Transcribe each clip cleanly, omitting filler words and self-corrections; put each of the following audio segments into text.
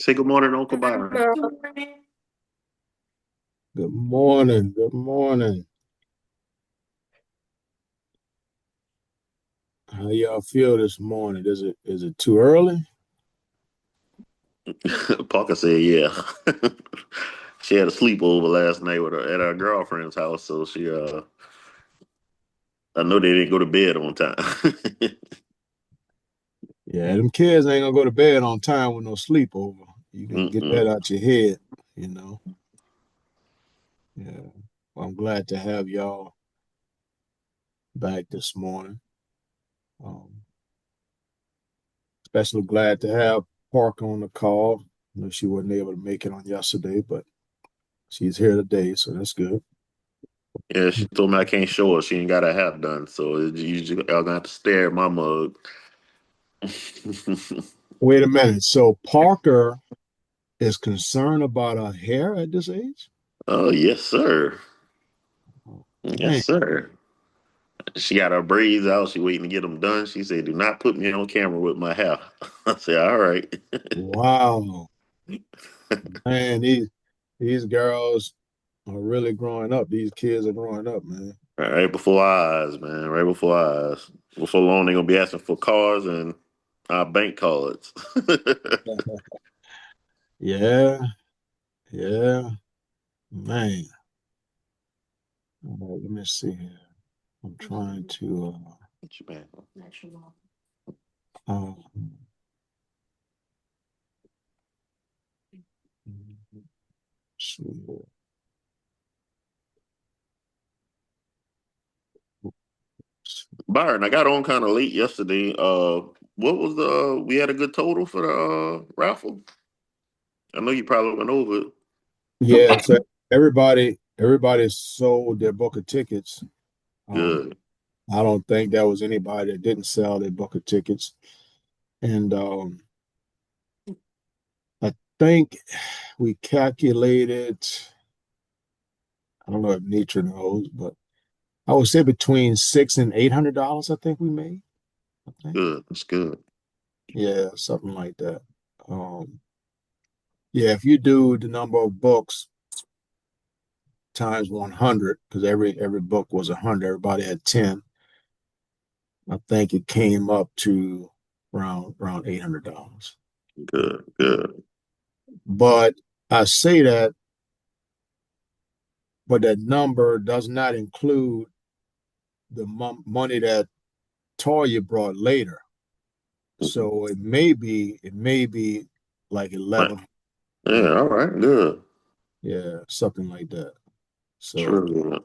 Say good morning, Uncle Byron. Good Good morning. Good morning. How y'all feel this morning? Is it too early? Parker said, "Yeah." She had a sleepover last night with her at her girlfriend's house, so I know they didn't go to bed on time. Yeah, them kids ain't gonna go to bed on time with no sleepover. You can get that Mm-mm. out your head, you know. Yeah. Well, I'm glad to have y'all back this morning. Um, Especially glad to have Parker on the call. I know she wasn't able to make it on yesterday, but she's here today, so that's good. Yeah, she told me I can't show her. She ain't got her hat done, so y'all gonna have to stare at my mug. Wait a minute. So Parker is concerned about her hair at this age? Oh yes, sir. Oh, Yes, man. sir. She got her braids out. She waiting to get them done. She said, "Do not put me on camera with my hair." I said, "All right." Wow. Man, these girls are really growing up. These kids are growing up, man. Right before our eyes, man. Right before our eyes. Before long, they're gonna be asking for cars and our bank cards. Yeah, yeah, man. All right, let me see here. I'm trying to What you man? uh, see here. Byron, I got on kind of late yesterday. What was the? We had a good total for the raffle. I know you probably went over it. Yeah, so everybody sold their book of tickets. Um, Good, I don't think there was anybody that didn't sell their book of tickets. And I think we calculated, I don't know if Nitra knows, but I would say between $600 and $800, I think we made. I think. good. That's good. Yeah, something like that. Um, yeah, if you do the number of books times 100, because every book was 100, everybody had 10. I think it came up to around $800. Good, good. But I say that, but that number does not include the money that Toya brought later. Mhm. So it may be like Right. 11. Yeah. All right. Good. Yeah, something like that. It's So really good.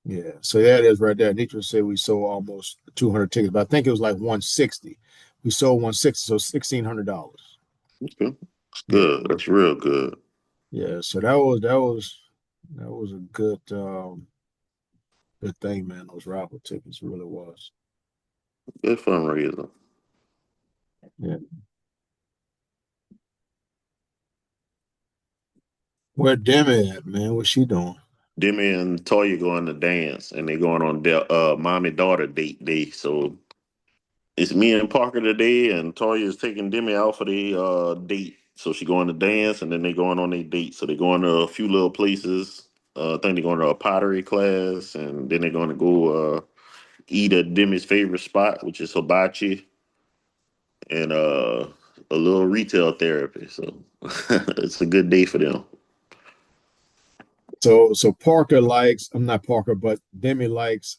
yeah, so that is right there. Nitra said we sold almost 200 tickets, but I think it was like 160. We sold 160, so $1,600. Okay. It's Yeah, good. That's real good. yeah. So that was a good thing, man. Those raffle tickets really was. Good fundraiser. Yeah. Where Demi at, man? What's she doing? Demi and Toya going to dance, and they going on their mommy daughter date day. So it's me and Parker today, and Toya is taking Demi out for the date. So she going to dance, and then they going on their date. So they going to a few little places. I think they're going to a pottery class, and then they're going to go eat at Demi's favorite spot, which is hibachi, and a little retail therapy. So it's a good day for them. So Parker likes, I'm not Parker, but Demi likes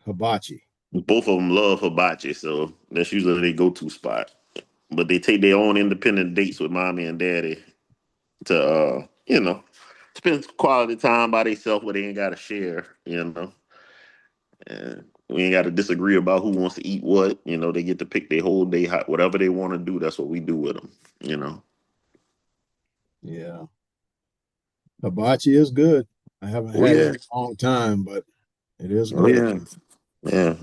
hibachi. Both of them love hibachi, so that's usually their go-to spot. But they take their own independent dates with mommy and daddy to spend quality time by themselves where they ain't gotta share, and we ain't gotta disagree about who wants to eat what. They get to pick their whole day, whatever they want to do. That's what we do with them. Yeah. Hibachi is good. I haven't Oh had it in yeah, a long time, but it is oh good. yeah, yeah.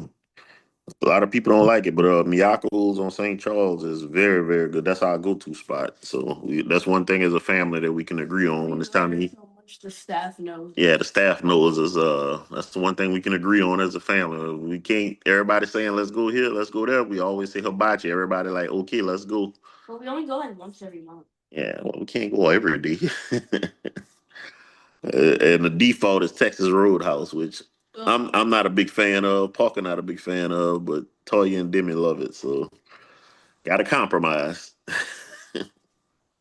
A lot of people don't like it, but Miyako's on St. Charles is very, very good. That's our go-to spot. So that's one thing as a family that we can agree on when it's time to eat. So much the staff knows. Yeah, the staff knows is that's the one thing we can agree on as a family. We can't everybody saying let's go here, let's go there. We always say hibachi. Everybody like okay, let's go. But we only go like once every month. Yeah, well, we can't go every day. And the default is Texas Roadhouse, which I'm not a big fan of. Parker not a big fan of, but Toya and Demi love it, so gotta compromise.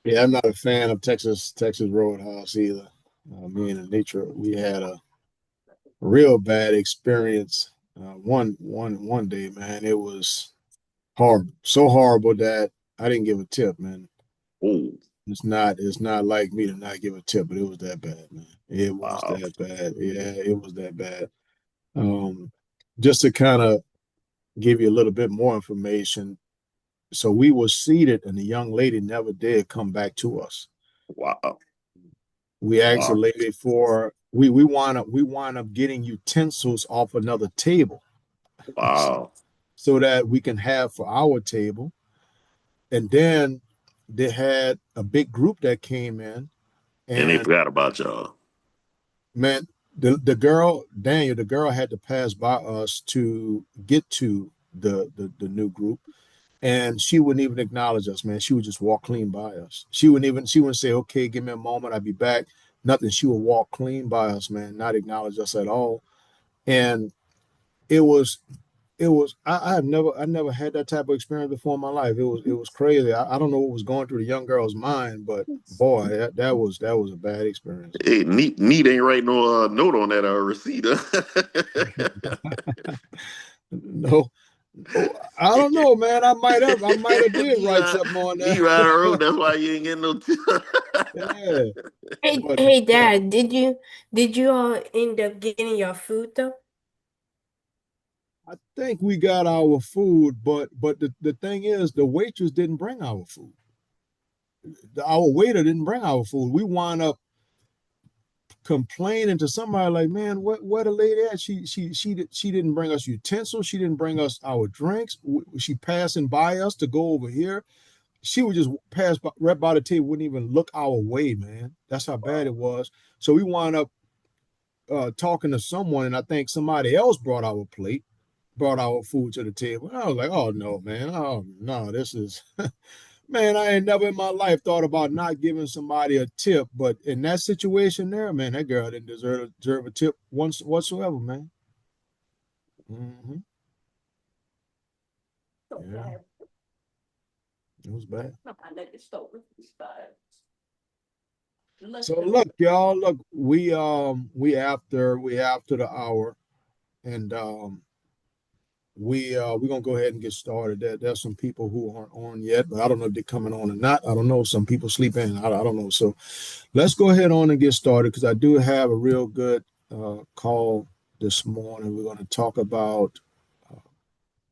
Yeah, I'm not a fan of Texas Roadhouse either. Me and Anitra, we had a real bad experience. One day, man, it was horrible, so horrible that I didn't give a tip, man. Oh, It's not like me to not give a tip, but it was that bad, man. It was wow, that bad. Yeah, it was that bad. Um, just to kind of give you a little bit more information. So we were seated, and the young lady never did come back to us. wow, We asked the wow, lady for we wind up getting utensils off another table wow. so that we can have for our table. And then they had a big group that came in, And they and forgot about y'all. man, the girl Daniel, the girl had to pass by us to get to the new group, and she wouldn't even acknowledge us, man. She would just walk clean by us. She wouldn't say, "Okay, give me a moment, I'll be back." Nothing. She would walk clean by us, man, not acknowledge us at all. And it was I never had that type of experience before in my life. It was crazy. I don't know what was going through the young girl's mind, but boy, that was a bad experience. Hey, neat ain't write no note on that receipt. No, no, I don't know, man. I might have did write something on Neat there. write a wrote. That's why you ain't getting no. Yeah, Hey, but hey, yeah, Dad, did you all end up getting your food though? I think we got our food, but the thing is, the waitress didn't bring our food. Our waiter didn't bring our food. We wound up complaining to somebody like, man, what the lady at? She didn't bring us utensils. She didn't bring us our drinks. She passing by us to go over here. She would just pass by, right by the table, wouldn't even look our way, man. That's how bad it was. So we wound up talking to someone, and I think somebody else brought our plate, brought our food to the table. And I was like, oh no, man, oh no, this is man, I ain't never in my life thought about not giving somebody a tip, but in that situation there, man, that girl didn't deserve a tip once whatsoever, man. Hmm. Yeah, it was bad. So look, y'all, look, we after the hour, and we're gonna go ahead and get started. There's some people who aren't on yet, but I don't know if they're coming on or not. I don't know. Some people sleep in. I don't know. So let's go ahead on and get started because I do have a real good call this morning. We're going to talk about uh,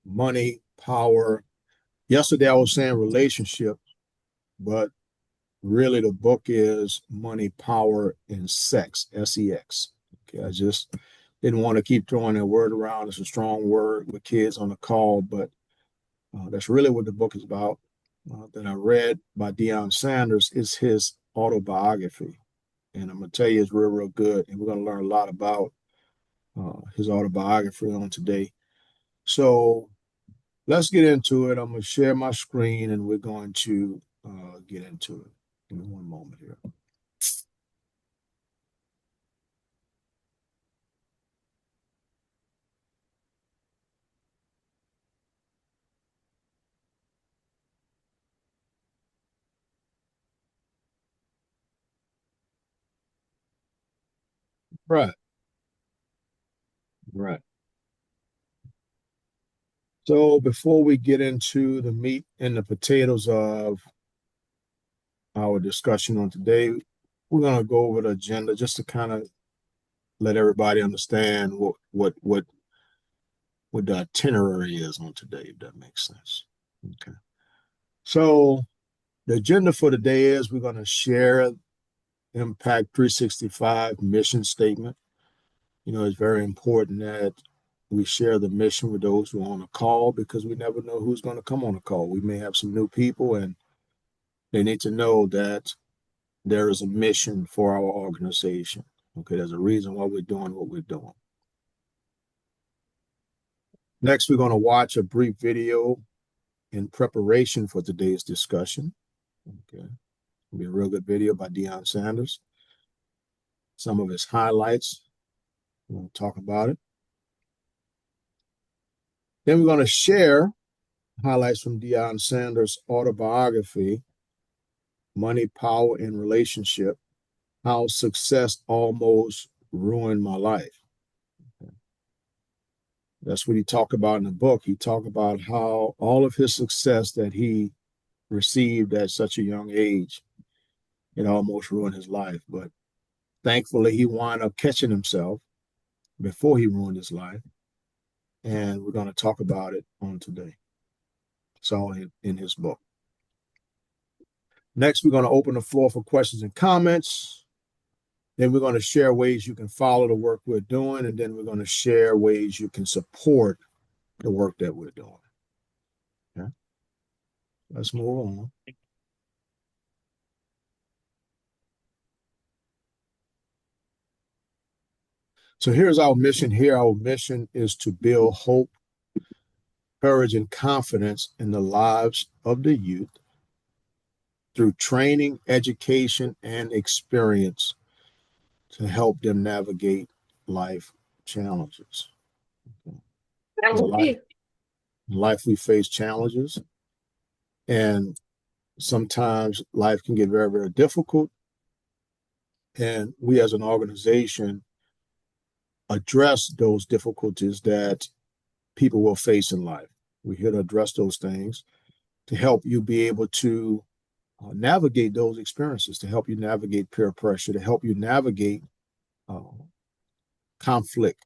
money, power. Yesterday I was saying relationship, but really the book is Money, Power, and Sex, SEX. Okay, I just didn't want to keep throwing that word around. It's a strong word with kids on the call, but that's really what the book is about. That I read by Deion Sanders is his autobiography. And I'm going to tell you, it's real, real good. And we're going to learn a lot about his autobiography on today. So let's get into it. I'm going to share my screen and we're going to get into it. Give me one moment here. Right, right. So before we get into the meat and the potatoes of our discussion on today, we're going to go over the agenda just to kind of let everybody understand what the itinerary is on today, if that makes sense. Okay. So the agenda for today is we're going to share Impact 365 mission statement. It's very important that we share the mission with those who are on the call because we never know who's going to come on the call. We may have some new people and they need to know that there is a mission for our organization. Okay, there's a reason why we're doing what we're doing. Next, we're going to watch a brief video in preparation for today's discussion. Okay. It'll be a real good video by Deion Sanders. Some of his highlights. We're going to talk about it. Then we're going to share highlights from Deion Sanders' autobiography, Money, Power, and Relationship, How Success Almost Ruined My Life. That's what he talked about in the book. He talked about how all of his success that he received at such a young age, it almost ruined his life. But thankfully, he wound up catching himself before he ruined his life. And we're going to talk about it on today. It's all in his book. Next, we're going to open the floor for questions and comments. Then we're going to share ways you can follow the work we're doing. And then we're going to share ways you can support the work that we're doing. Okay? Let's move on. So here's our mission here. Our mission is to build hope, courage, and confidence in the lives of the youth through training, education, and experience to help them navigate life challenges. In life, we face challenges, and sometimes life can get very, very difficult. And we as an organization address those difficulties that people will face in life. We're here to address those things to help you be able to navigate those experiences, to help you navigate peer pressure, to help you navigate conflict,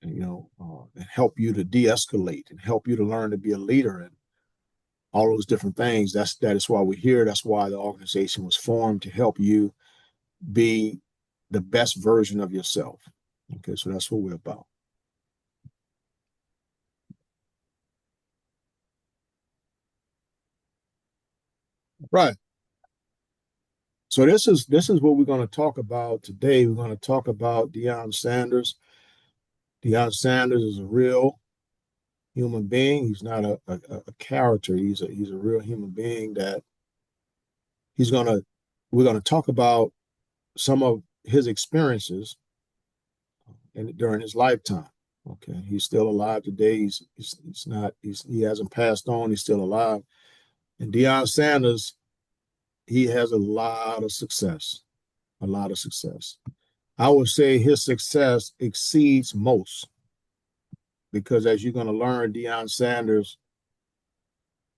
and help you to de-escalate and help you to learn to be a leader and all those different things. That is why we're here. That's why the organization was formed, to help you be the best version of yourself. Okay, so that's what we're about. Right. So this is what we're going to talk about today. We're going to talk about Deion Sanders. Deion Sanders is a real human being. He's not a character. He's a real human being that we're going to talk about some of his experiences during his lifetime. Okay, he's still alive today. He hasn't passed on. He's still alive. And Deion Sanders, he has a lot of success. I would say his success exceeds most, because as you're going to learn, Deion Sanders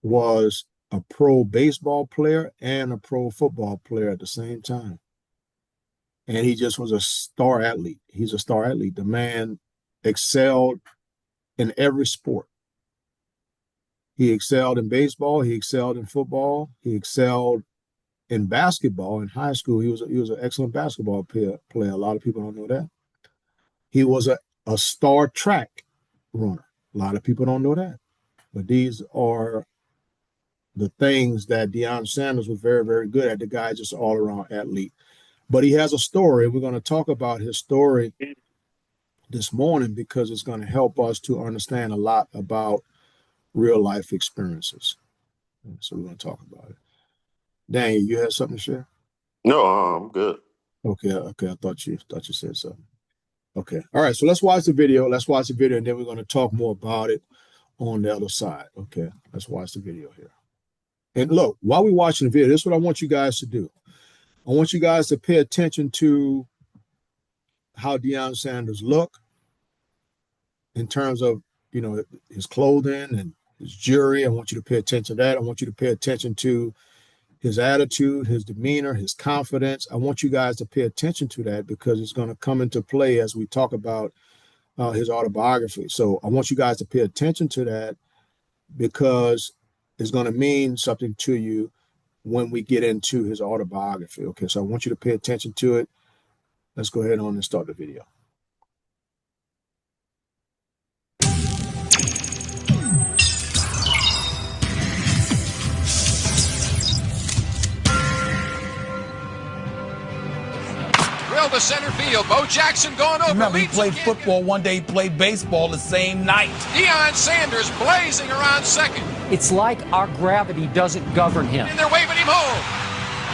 was a pro baseball player and a pro football player at the same time. And he just was a star athlete. He's a star athlete. The man excelled in every sport. He excelled in baseball. He excelled in football. He excelled in basketball. In high school, he was an excellent basketball player. A lot of people don't know that. He was a star track runner. A lot of people don't know that. But these are the things that Deion Sanders was very, very good at. The guy just all-around athlete. But he has a story. We're going to talk about his story this morning because it's going to help us to understand a lot about real life experiences. So we're going to talk about it. Daniel, you had something to share? No, I'm good. Okay. I thought you said something. Okay. All right. So let's watch the video. And then we're going to talk more about it on the other side. Okay. Let's watch the video here. And look, while we're watching the video, this is what I want you guys to do. I want you guys to pay attention to how Deion Sanders look in terms of, his clothing and his jewelry. I want you to pay attention to that. I want you to pay attention to his attitude, his demeanor, his confidence. I want you guys to pay attention to that because it's going to come into play as we talk about his autobiography. So I want you guys to pay attention to that because it's going to mean something to you when we get into his autobiography. Okay, so I want you to pay attention to it. Let's go ahead on and start the video. Drill to center field. Bo Jackson going over. Remember, he played football one day, he played baseball the same night. Deion Sanders blazing around second. It's like our gravity doesn't govern him. And they're waving him home.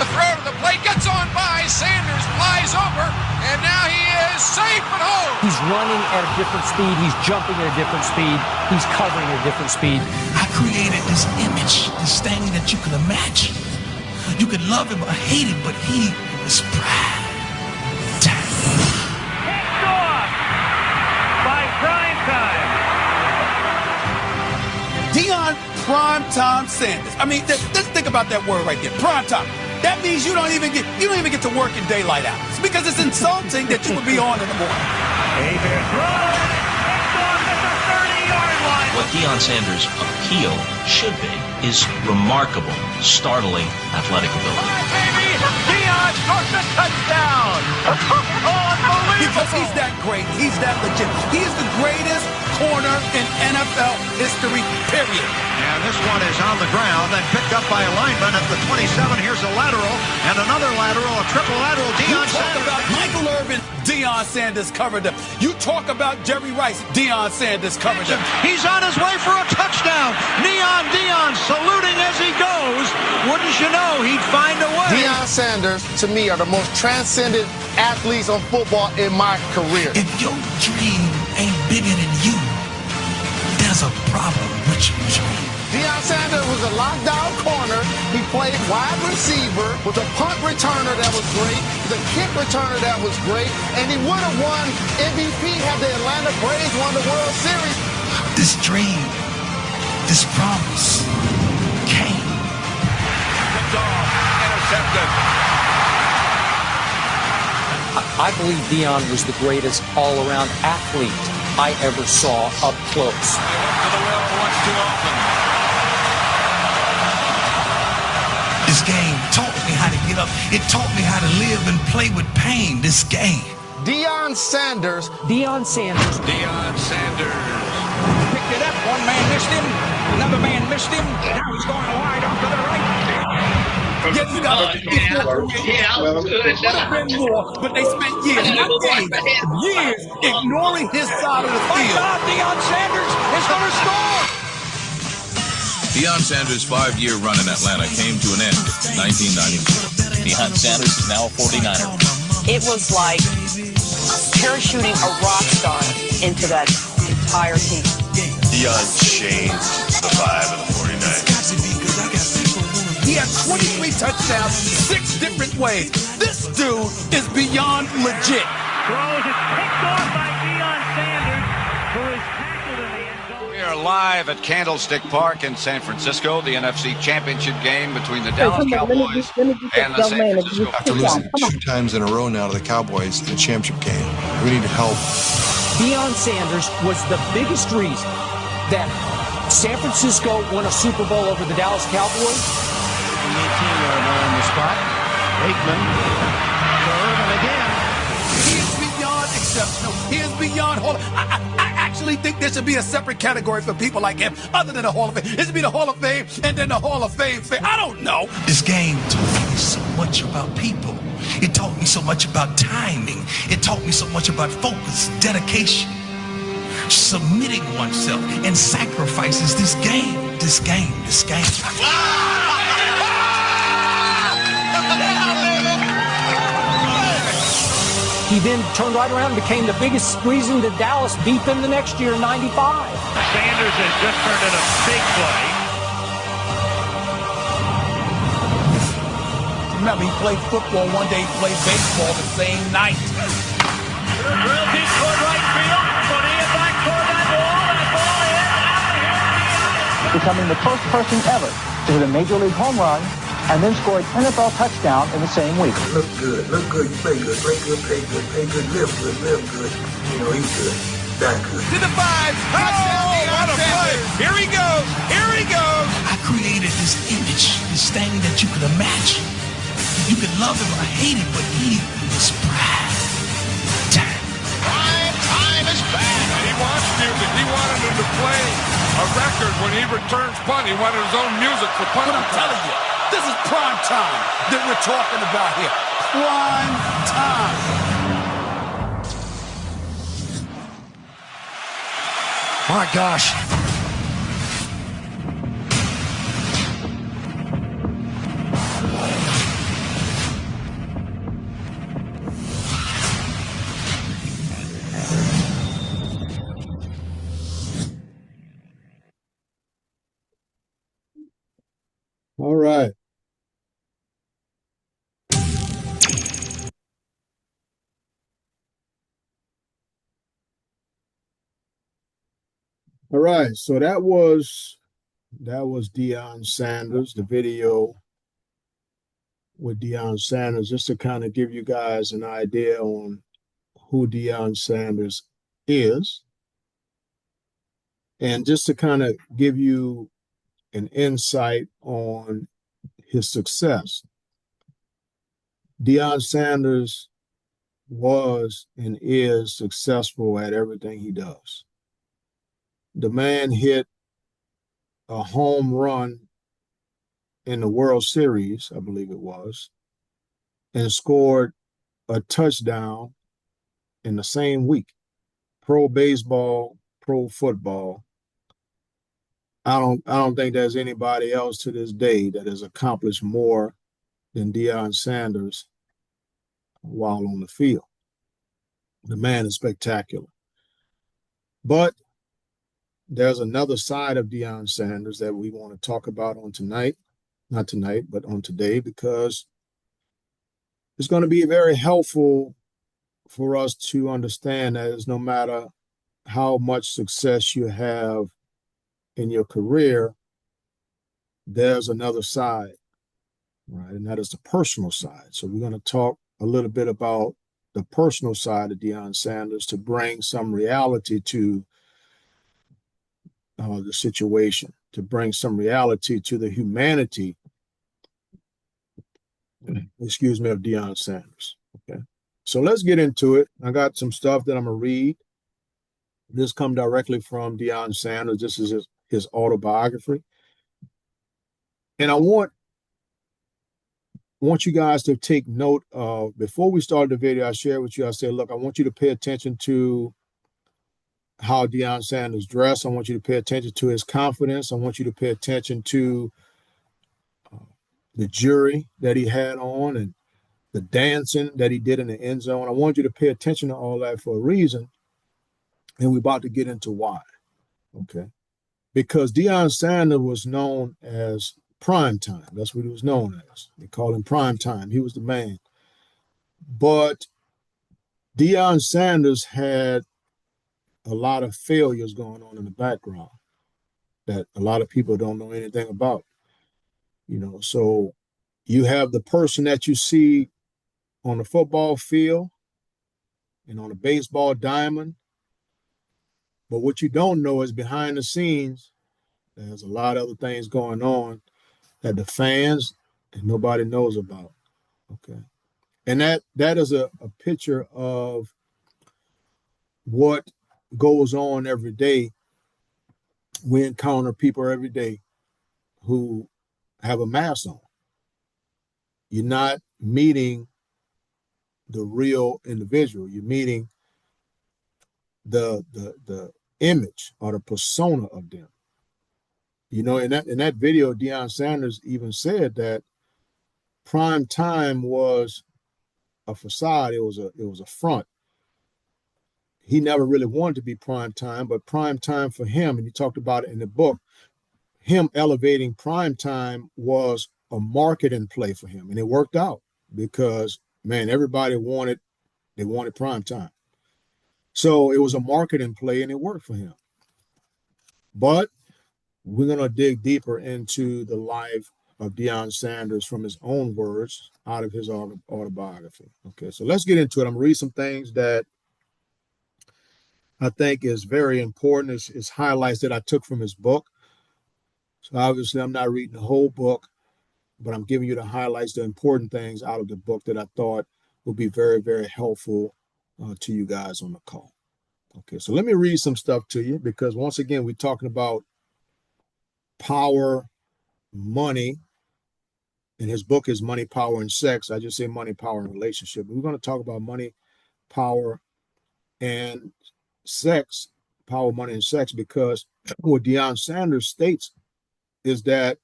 The throw to the plate gets on by. Sanders flies over, and now he is safe at home. He's running at a different speed. He's jumping at a different speed. He's covering at a different speed. I created this image, this thing that you could imagine. You could love him or hate him, but he is prime time. Kicked off by Prime Time. Deion Primetime Sanders. I mean, let's think about that word right there, primetime. That means you don't even get to work in daylight hours because it's insulting that you would be on in the morning. Davis runs. Kicked off at the 30-yard line. What Deion Sanders' appeal should be is remarkable, startling athletic ability. Baby, Deion scores a touchdown. Unbelievable. Because he's that great. He's that legit. He is the greatest corner in NFL history, period. And this one is on the ground and picked up by a lineman at the 27. Here's a lateral and another lateral, a triple lateral. Deion Sanders. Talk about Michael Irvin, Deion Sanders covered him. You talk about Jerry Rice, Deion Sanders covered him. He's on his way for a touchdown. Neon Deion saluting as he goes. Wouldn't you know he'd find a way. Deion Sanders, to me, are the most transcendent athletes on football in my career. If your dream ain't bigger than you, there's a problem with your dream. Deion Sanders was a lockdown corner. He played wide receiver, was a punt returner that was great, the kick returner that was great, and he would have won MVP had the Atlanta Braves won the World Series. This dream, this promise came. Picked off, intercepted. I believe Deion was the greatest all-around athlete I ever saw up close. They look to the well once too often. This game taught me how to get up. It taught me how to live and play with pain. This game. Deion Sanders. Deion Sanders. Deion Sanders. Picked it up. One man missed him. Another man missed him. Now he's going wide off to the right. Yeah, you got more, but they spent years, not days, years ignoring his side of the field. Deion Sanders is going to score. Deion Sanders' 5-year run in Atlanta came to an end in 1994. Deion Sanders is now a 49er. It was like parachuting a rock star into that entire team. Deion changed the vibe of the 49ers. He had 23 touchdowns, 6 different ways. This dude is beyond legit. Throws is picked off by Deion Sanders, who is tackled in the end zone. We are live at Candlestick Park in San Francisco, the NFC Championship game between the Dallas Cowboys and the San Francisco. After losing 2 times in a row now to the Cowboys in the championship game, we need help. Deion Sanders was the biggest reason that San Francisco won a Super Bowl over the Dallas Cowboys. 18 on the spot. Aikman. Irvin again. He is beyond exceptional. He is beyond Hall. I actually think there should be a separate category for people like him, other than the Hall of Fame. It should be the Hall of Fame and then the Hall of Fame. I don't know. This game taught me so much about people. It taught me so much about timing. It taught me so much about focus, dedication, submitting oneself, and sacrifices. This game. He then turned right around and became the biggest reason that Dallas beat them the next year in '95. Sanders has just turned in a big play. Remember, he played football one day, he played baseball the same night. Drill deep toward right field. Putting it back toward that wall. That ball is out here. Becoming the first person ever to hit a major league home run and then score an NFL touchdown in the same week. Look good, you play good, play good, live good. You know, he's good, that good. To the 5, what a play! Here he goes! I created this image, this thing that you could imagine. You could love him or hate him, but he was prime time. Prime time is back. He wants music. He wanted him to play a record when he returns punt. He wanted his own music for punt. But I'm telling you, this is prime time that we're talking about here. Prime time. My gosh. All right. All right. So that was Deion Sanders, the video with Deion Sanders, just to kind of give you guys an idea on who Deion Sanders is, and just to kind of give you an insight on his success. Deion Sanders was and is successful at everything he does. The man hit a home run in the World Series, I believe it was, and scored a touchdown in the same week. Pro baseball, pro football. I don't think there's anybody else to this day that has accomplished more than Deion Sanders while on the field. The man is spectacular. But there's another side of Deion Sanders that we want to talk about on tonight. Not tonight, but on today, because it's going to be very helpful for us to understand that it's no matter how much success you have in your career, there's another side, right? And that is the personal side. So we're going to talk a little bit about the personal side of Deion Sanders to bring some reality to the situation, to bring some reality to the humanity, excuse me, of Deion Sanders. Okay. So let's get into it. I got some stuff that I'm going to read. This come directly from Deion Sanders. This is his autobiography. And I want you guys to take note of, before we started the video, I shared with you, I said, look, I want you to pay attention to how Deion Sanders dressed. I want you to pay attention to his confidence. I want you to pay attention to the jury that he had on and the dancing that he did in the end zone. I want you to pay attention to all that for a reason. And we're about to get into why. Okay. Because Deion Sanders was known as prime time. That's what he was known as. They call him prime time. He was the man. But Deion Sanders had a lot of failures going on in the background that a lot of people don't know anything about. So you have the person that you see on the football field and on a baseball diamond. But what you don't know is behind the scenes, there's a lot of other things going on that the fans and nobody knows about. Okay. And that is a picture of what goes on every day. We encounter people every day who have a mask on. You're not meeting the real individual. You're meeting the image or the persona of them. In that video, Deion Sanders even said that prime time was a facade. It was a front. He never really wanted to be prime time, but prime time for him, and he talked about it in the book, him elevating prime time was a marketing play for him. And it worked out because, man, everybody wanted prime time. So it was a marketing play and it worked for him. But we're going to dig deeper into the life of Deion Sanders from his own words out of his autobiography. Okay, so let's get into it. I'm going to read some things that I think is very important. It's highlights that I took from his book. So obviously I'm not reading the whole book, but I'm giving you the highlights, the important things out of the book that I thought would be very, very helpful to you guys on the call. Okay, so let me read some stuff to you because once again, we're talking about power, money, and his book is Money, Power, and Sex. I just say money, power, and relationship. But we're going to talk about money, power, and sex, power, money, and sex, because what Deion Sanders states is that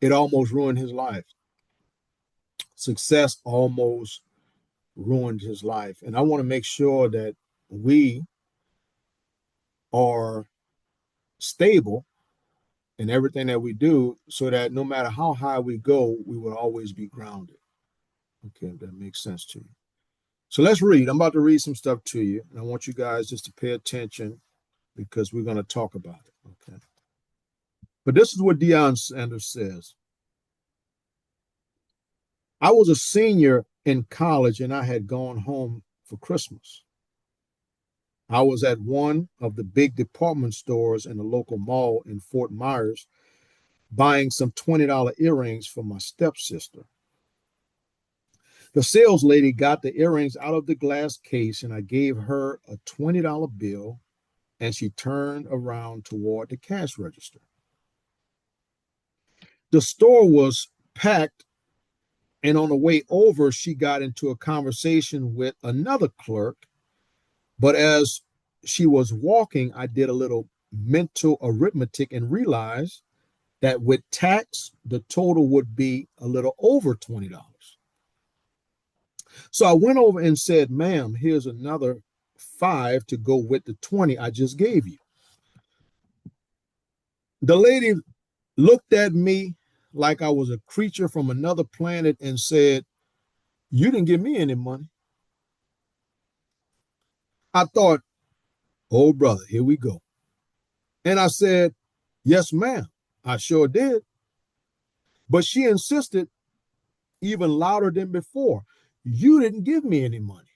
it almost ruined his life. Success almost ruined his life. And I want to make sure that we are stable in everything that we do, so that no matter how high we go, we will always be grounded. Okay, if that makes sense to you. So let's read. I'm about to read some stuff to you, and I want you guys just to pay attention because we're going to talk about it. Okay. But this is what Deion Sanders says. I was a senior in college and I had gone home for Christmas. I was at one of the big department stores in the local mall in Fort Myers buying some $20 earrings for my stepsister. The sales lady got the earrings out of the glass case and I gave her a $20 bill and she turned around toward the cash register. The store was packed, and on the way over, she got into a conversation with another clerk. But as she was walking, I did a little mental arithmetic and realized that with tax, the total would be a little over $20. So I went over and said, ma'am, here's another $5 to go with the 20 I just gave you. The lady looked at me like I was a creature from another planet and said, you didn't give me any money. I thought, oh, brother, here we go. And I said, yes, ma'am, I sure did. But she insisted even louder than before, you didn't give me any money.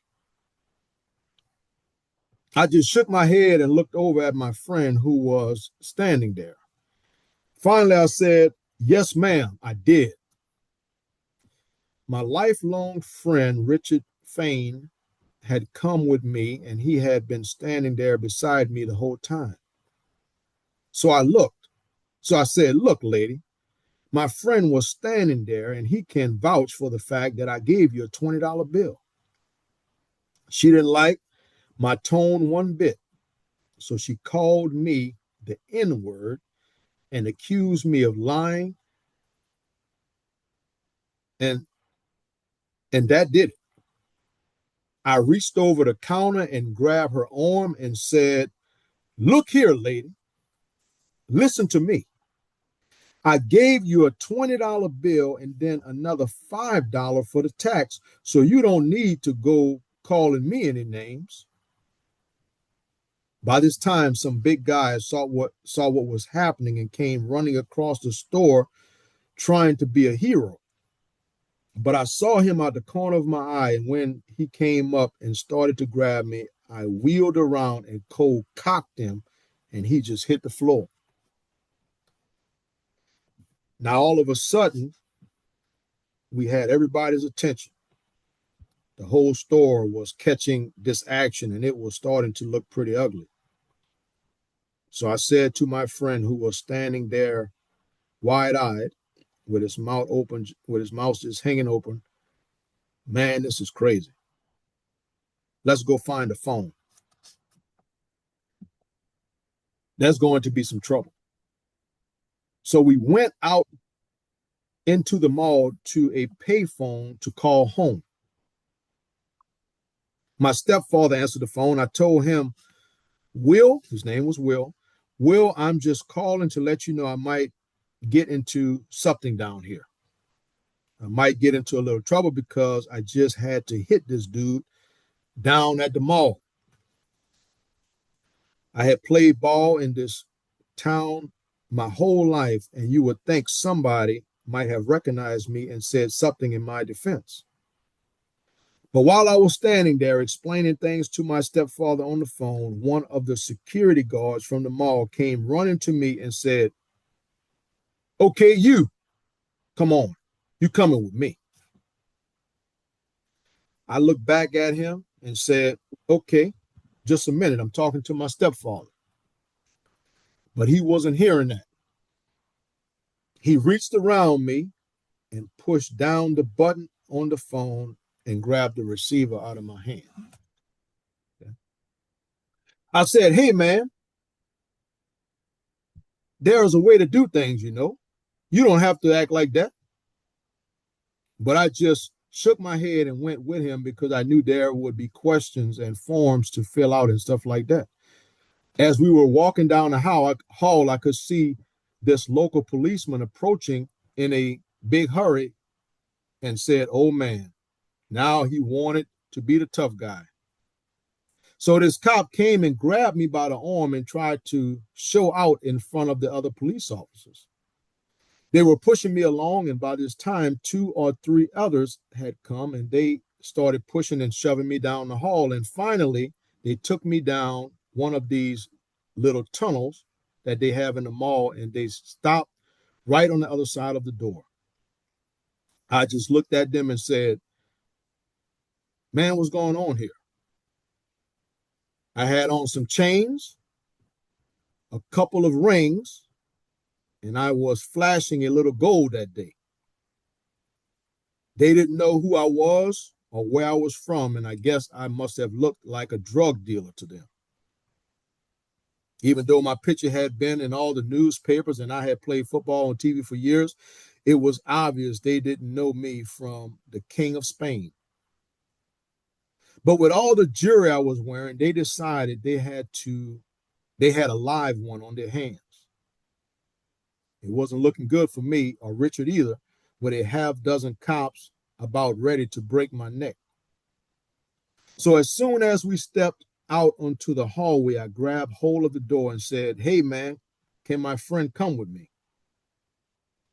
I just shook my head and looked over at my friend who was standing there. Finally, I said, yes, ma'am, I did. My lifelong friend, Richard Fain, had come with me and he had been standing there beside me the whole time. So I looked. So I said, look, lady, my friend was standing there and he can vouch for the fact that I gave you a $20 bill. She didn't like my tone one bit. So she called me the N-word and accused me of lying. And that did it. I reached over the counter and grabbed her arm and said, look here, lady, listen to me. I gave you a $20 bill and then another $5 for the tax, so you don't need to go calling me any names. By this time, some big guys saw what was happening and came running across the store trying to be a hero. But I saw him out the corner of my eye, and when he came up and started to grab me, I wheeled around and cold cocked him, and he just hit the floor. Now, all of a sudden, we had everybody's attention. The whole store was catching this action, and it was starting to look pretty ugly. So I said to my friend who was standing there wide-eyed, with his mouth open, with his mouth just hanging open, man, this is crazy. Let's go find a phone. There's going to be some trouble. So we went out into the mall to a payphone to call home. My stepfather answered the phone. I told him, Will, his name was Will, I'm just calling to let you know I might get into something down here. I might get into a little trouble because I just had to hit this dude down at the mall. I had played ball in this town my whole life, and you would think somebody might have recognized me and said something in my defense. But while I was standing there explaining things to my stepfather on the phone, one of the security guards from the mall came running to me and said, okay, you, come on, you coming with me. I looked back at him and said, okay, just a minute, I'm talking to my stepfather. But he wasn't hearing that. He reached around me and pushed down the button on the phone and grabbed the receiver out of my hand. Okay. I said, hey, man, there is a way to do things, you know. You don't have to act like that. But I just shook my head and went with him because I knew there would be questions and forms to fill out and stuff like that. As we were walking down the hall, I could see this local policeman approaching in a big hurry and said, "Oh man," now he wanted to be the tough guy. So this cop came and grabbed me by the arm and tried to show out in front of the other police officers. They were pushing me along, and by this time, 2 or 3 others had come, and they started pushing and shoving me down the hall. And finally, they took me down one of these little tunnels that they have in the mall, and they stopped right on the other side of the door. I just looked at them and said, "Man, what's going on here?" I had on some chains, a couple of rings, and I was flashing a little gold that day. They didn't know who I was or where I was from, and I guess I must have looked like a drug dealer to them. Even though my picture had been in all the newspapers and I had played football on TV for years, it was obvious they didn't know me from the King of Spain. But with all the jewelry I was wearing, they decided they had a live one on their hands. It wasn't looking good for me or Richard either, with a half dozen cops about ready to break my neck. So as soon as we stepped out onto the hallway, I grabbed hold of the door and said, "Hey man, can my friend come with me?"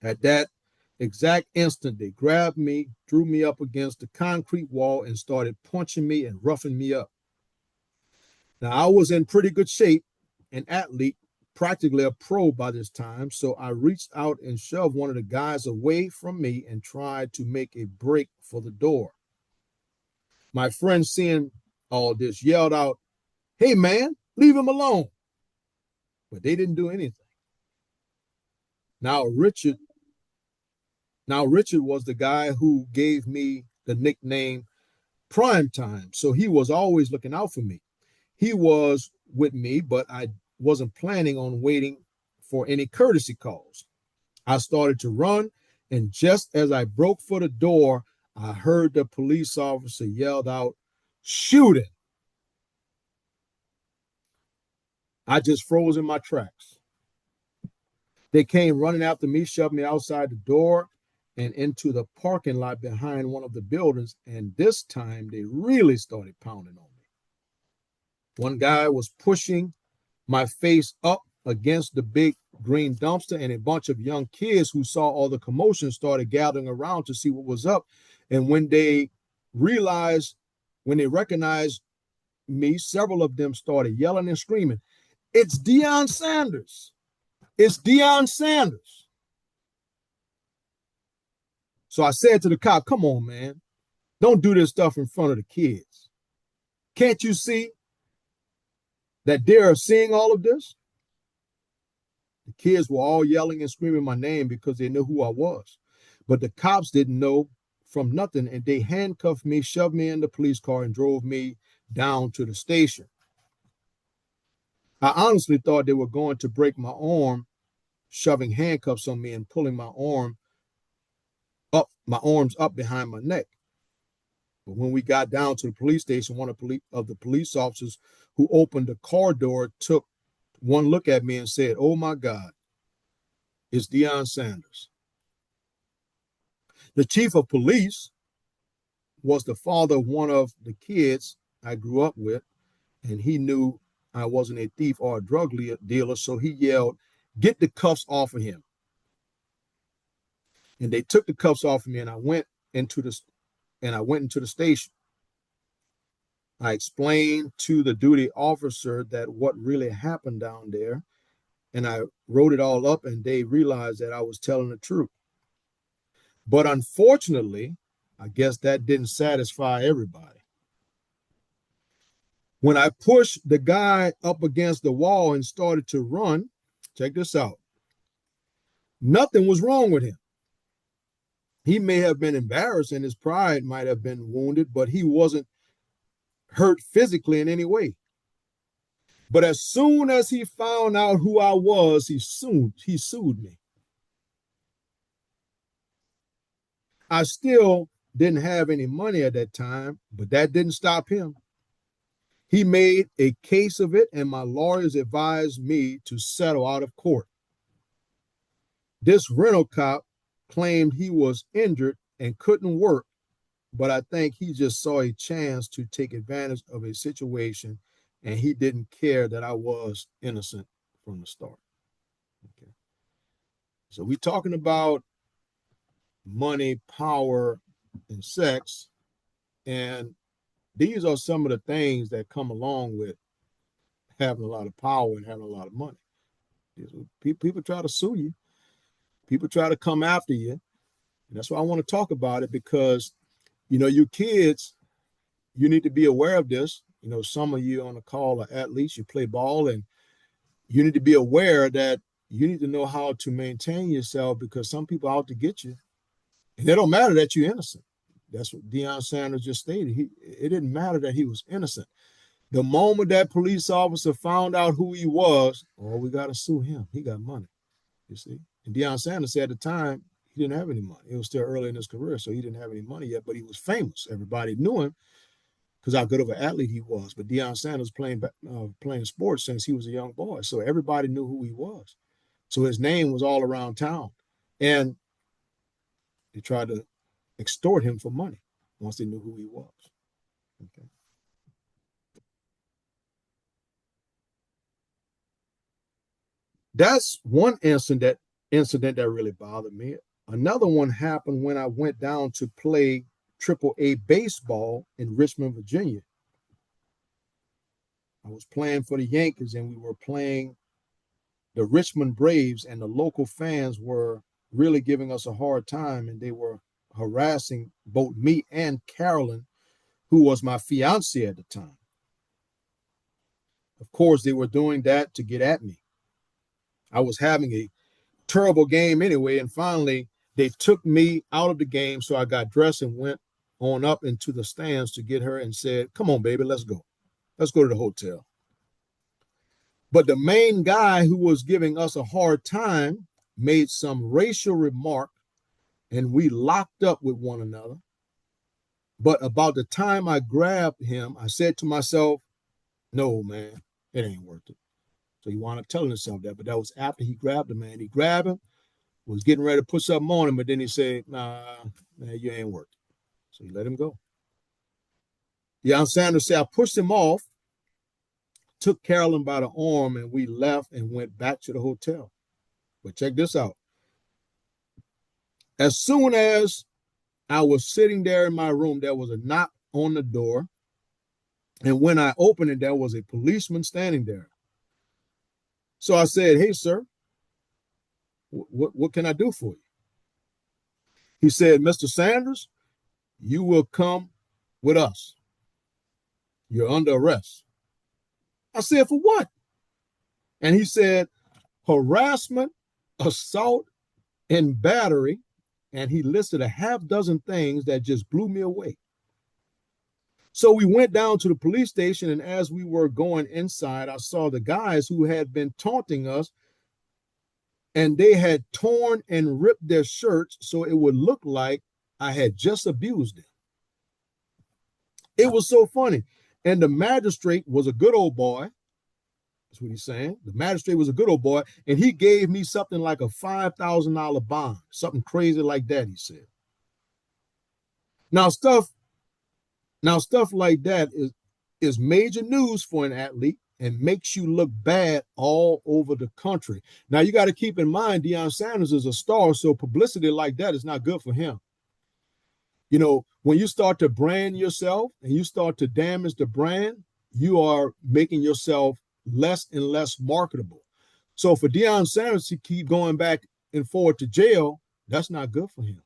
At that exact instant, they grabbed me, drew me up against the concrete wall, and started punching me and roughing me up. Now, I was in pretty good shape, an athlete, practically a pro by this time, so I reached out and shoved one of the guys away from me and tried to make a break for the door. My friend, seeing all this, yelled out, "Hey man, leave him alone." But they didn't do anything. Now Richard was the guy who gave me the nickname Prime Time, so he was always looking out for me. He was with me, but I wasn't planning on waiting for any courtesy calls. I started to run, and just as I broke for the door, I heard the police officer yelled out, "Shooting!" I just froze in my tracks. They came running after me, shoved me outside the door and into the parking lot behind one of the buildings, and this time they really started pounding on me. One guy was pushing my face up against the big green dumpster, and a bunch of young kids who saw all the commotion started gathering around to see what was up. And when they recognized me, several of them started yelling and screaming, "It's Deion Sanders! It's Deion Sanders!" So I said to the cop, "Come on, man. Don't do this stuff in front of the kids. Can't you see that they're seeing all of this?" The kids were all yelling and screaming my name because they knew who I was. But the cops didn't know from nothing, and they handcuffed me, shoved me in the police car, and drove me down to the station. I honestly thought they were going to break my arm, shoving handcuffs on me and pulling my arms up behind my neck. But when we got down to the police station, one of the police officers who opened the car door took one look at me and said, "Oh my God, it's Deion Sanders." The chief of police was the father of one of the kids I grew up with, and he knew I wasn't a thief or a drug dealer, so he yelled, "Get the cuffs off of him." And they took the cuffs off of me, and I went into the station. I explained to the duty officer that what really happened down there, and I wrote it all up, and they realized that I was telling the truth. But unfortunately, I guess that didn't satisfy everybody. When I pushed the guy up against the wall and started to run, check this out, nothing was wrong with him. He may have been embarrassed and his pride might have been wounded, but he wasn't hurt physically in any way. But as soon as he found out who I was, he sued me. I still didn't have any money at that time, but that didn't stop him. He made a case of it, and my lawyers advised me to settle out of court. This rental cop claimed he was injured and couldn't work, but I think he just saw a chance to take advantage of a situation, and he didn't care that I was innocent from the start. Okay. So we're talking about money, power, and sex, and these are some of the things that come along with having a lot of power and having a lot of money. People try to sue you. People try to come after you. And that's why I want to talk about it, because, you kids, you need to be aware of this. Some of you on the call are athletes, you play ball, and you need to be aware that you need to know how to maintain yourself, because some people are out to get you. And it don't matter that you're innocent. That's what Deion Sanders just stated. It didn't matter that he was innocent. The moment that police officer found out who he was, we got to sue him. He got money, you see. And Deion Sanders said at the time, he didn't have any money. It was still early in his career, so he didn't have any money yet, but he was famous. Everybody knew him because how good of an athlete he was. But Deion Sanders playing sports since he was a young boy, so everybody knew who he was. So his name was all around town. And they tried to extort him for money once they knew who he was. Okay. That's one incident that really bothered me. Another one happened when I went down to play AAA baseball in Richmond, Virginia. I was playing for the Yankees, and we were playing the Richmond Braves, and the local fans were really giving us a hard time, and they were harassing both me and Carolyn, who was my fiance at the time. Of course, they were doing that to get at me. I was having a terrible game anyway, and finally they took me out of the game, so I got dressed and went on up into the stands to get her and said, "Come on, baby, let's go. Let's go to the hotel." But the main guy who was giving us a hard time made some racial remark, and we locked up with one another. But about the time I grabbed him, I said to myself, "No, man, it ain't worth it." So he wound up telling himself that, but that was after he grabbed the man. He grabbed him, was getting ready to put something on him, but then he said, "Nah, man, you ain't worth it." So he let him go. Deion Sanders said, I pushed him off, took Carolyn by the arm, and we left and went back to the hotel. But check this out. As soon as I was sitting there in my room, there was a knock on the door. And when I opened it, there was a policeman standing there. So I said, "Hey, sir, what can I do for you?" He said, "Mr. Sanders, you will come with us. You're under arrest." I said, "For what?" And he said, "Harassment, assault, and battery." And he listed a half dozen things that just blew me away. So we went down to the police station, and as we were going inside, I saw the guys who had been taunting us, and they had torn and ripped their shirts so it would look like I had just abused them. It was so funny. And the magistrate was a good old boy. That's what he's saying. The magistrate was a good old boy, and he gave me something like a $5,000 bond, something crazy like that, he said. Now stuff like that is major news for an athlete and makes you look bad all over the country. Now you got to keep in mind, Deion Sanders is a star, so publicity like that is not good for him. When you start to brand yourself and you start to damage the brand, you are making yourself less and less marketable. So for Deion Sanders to keep going back and forth to jail, that's not good for him.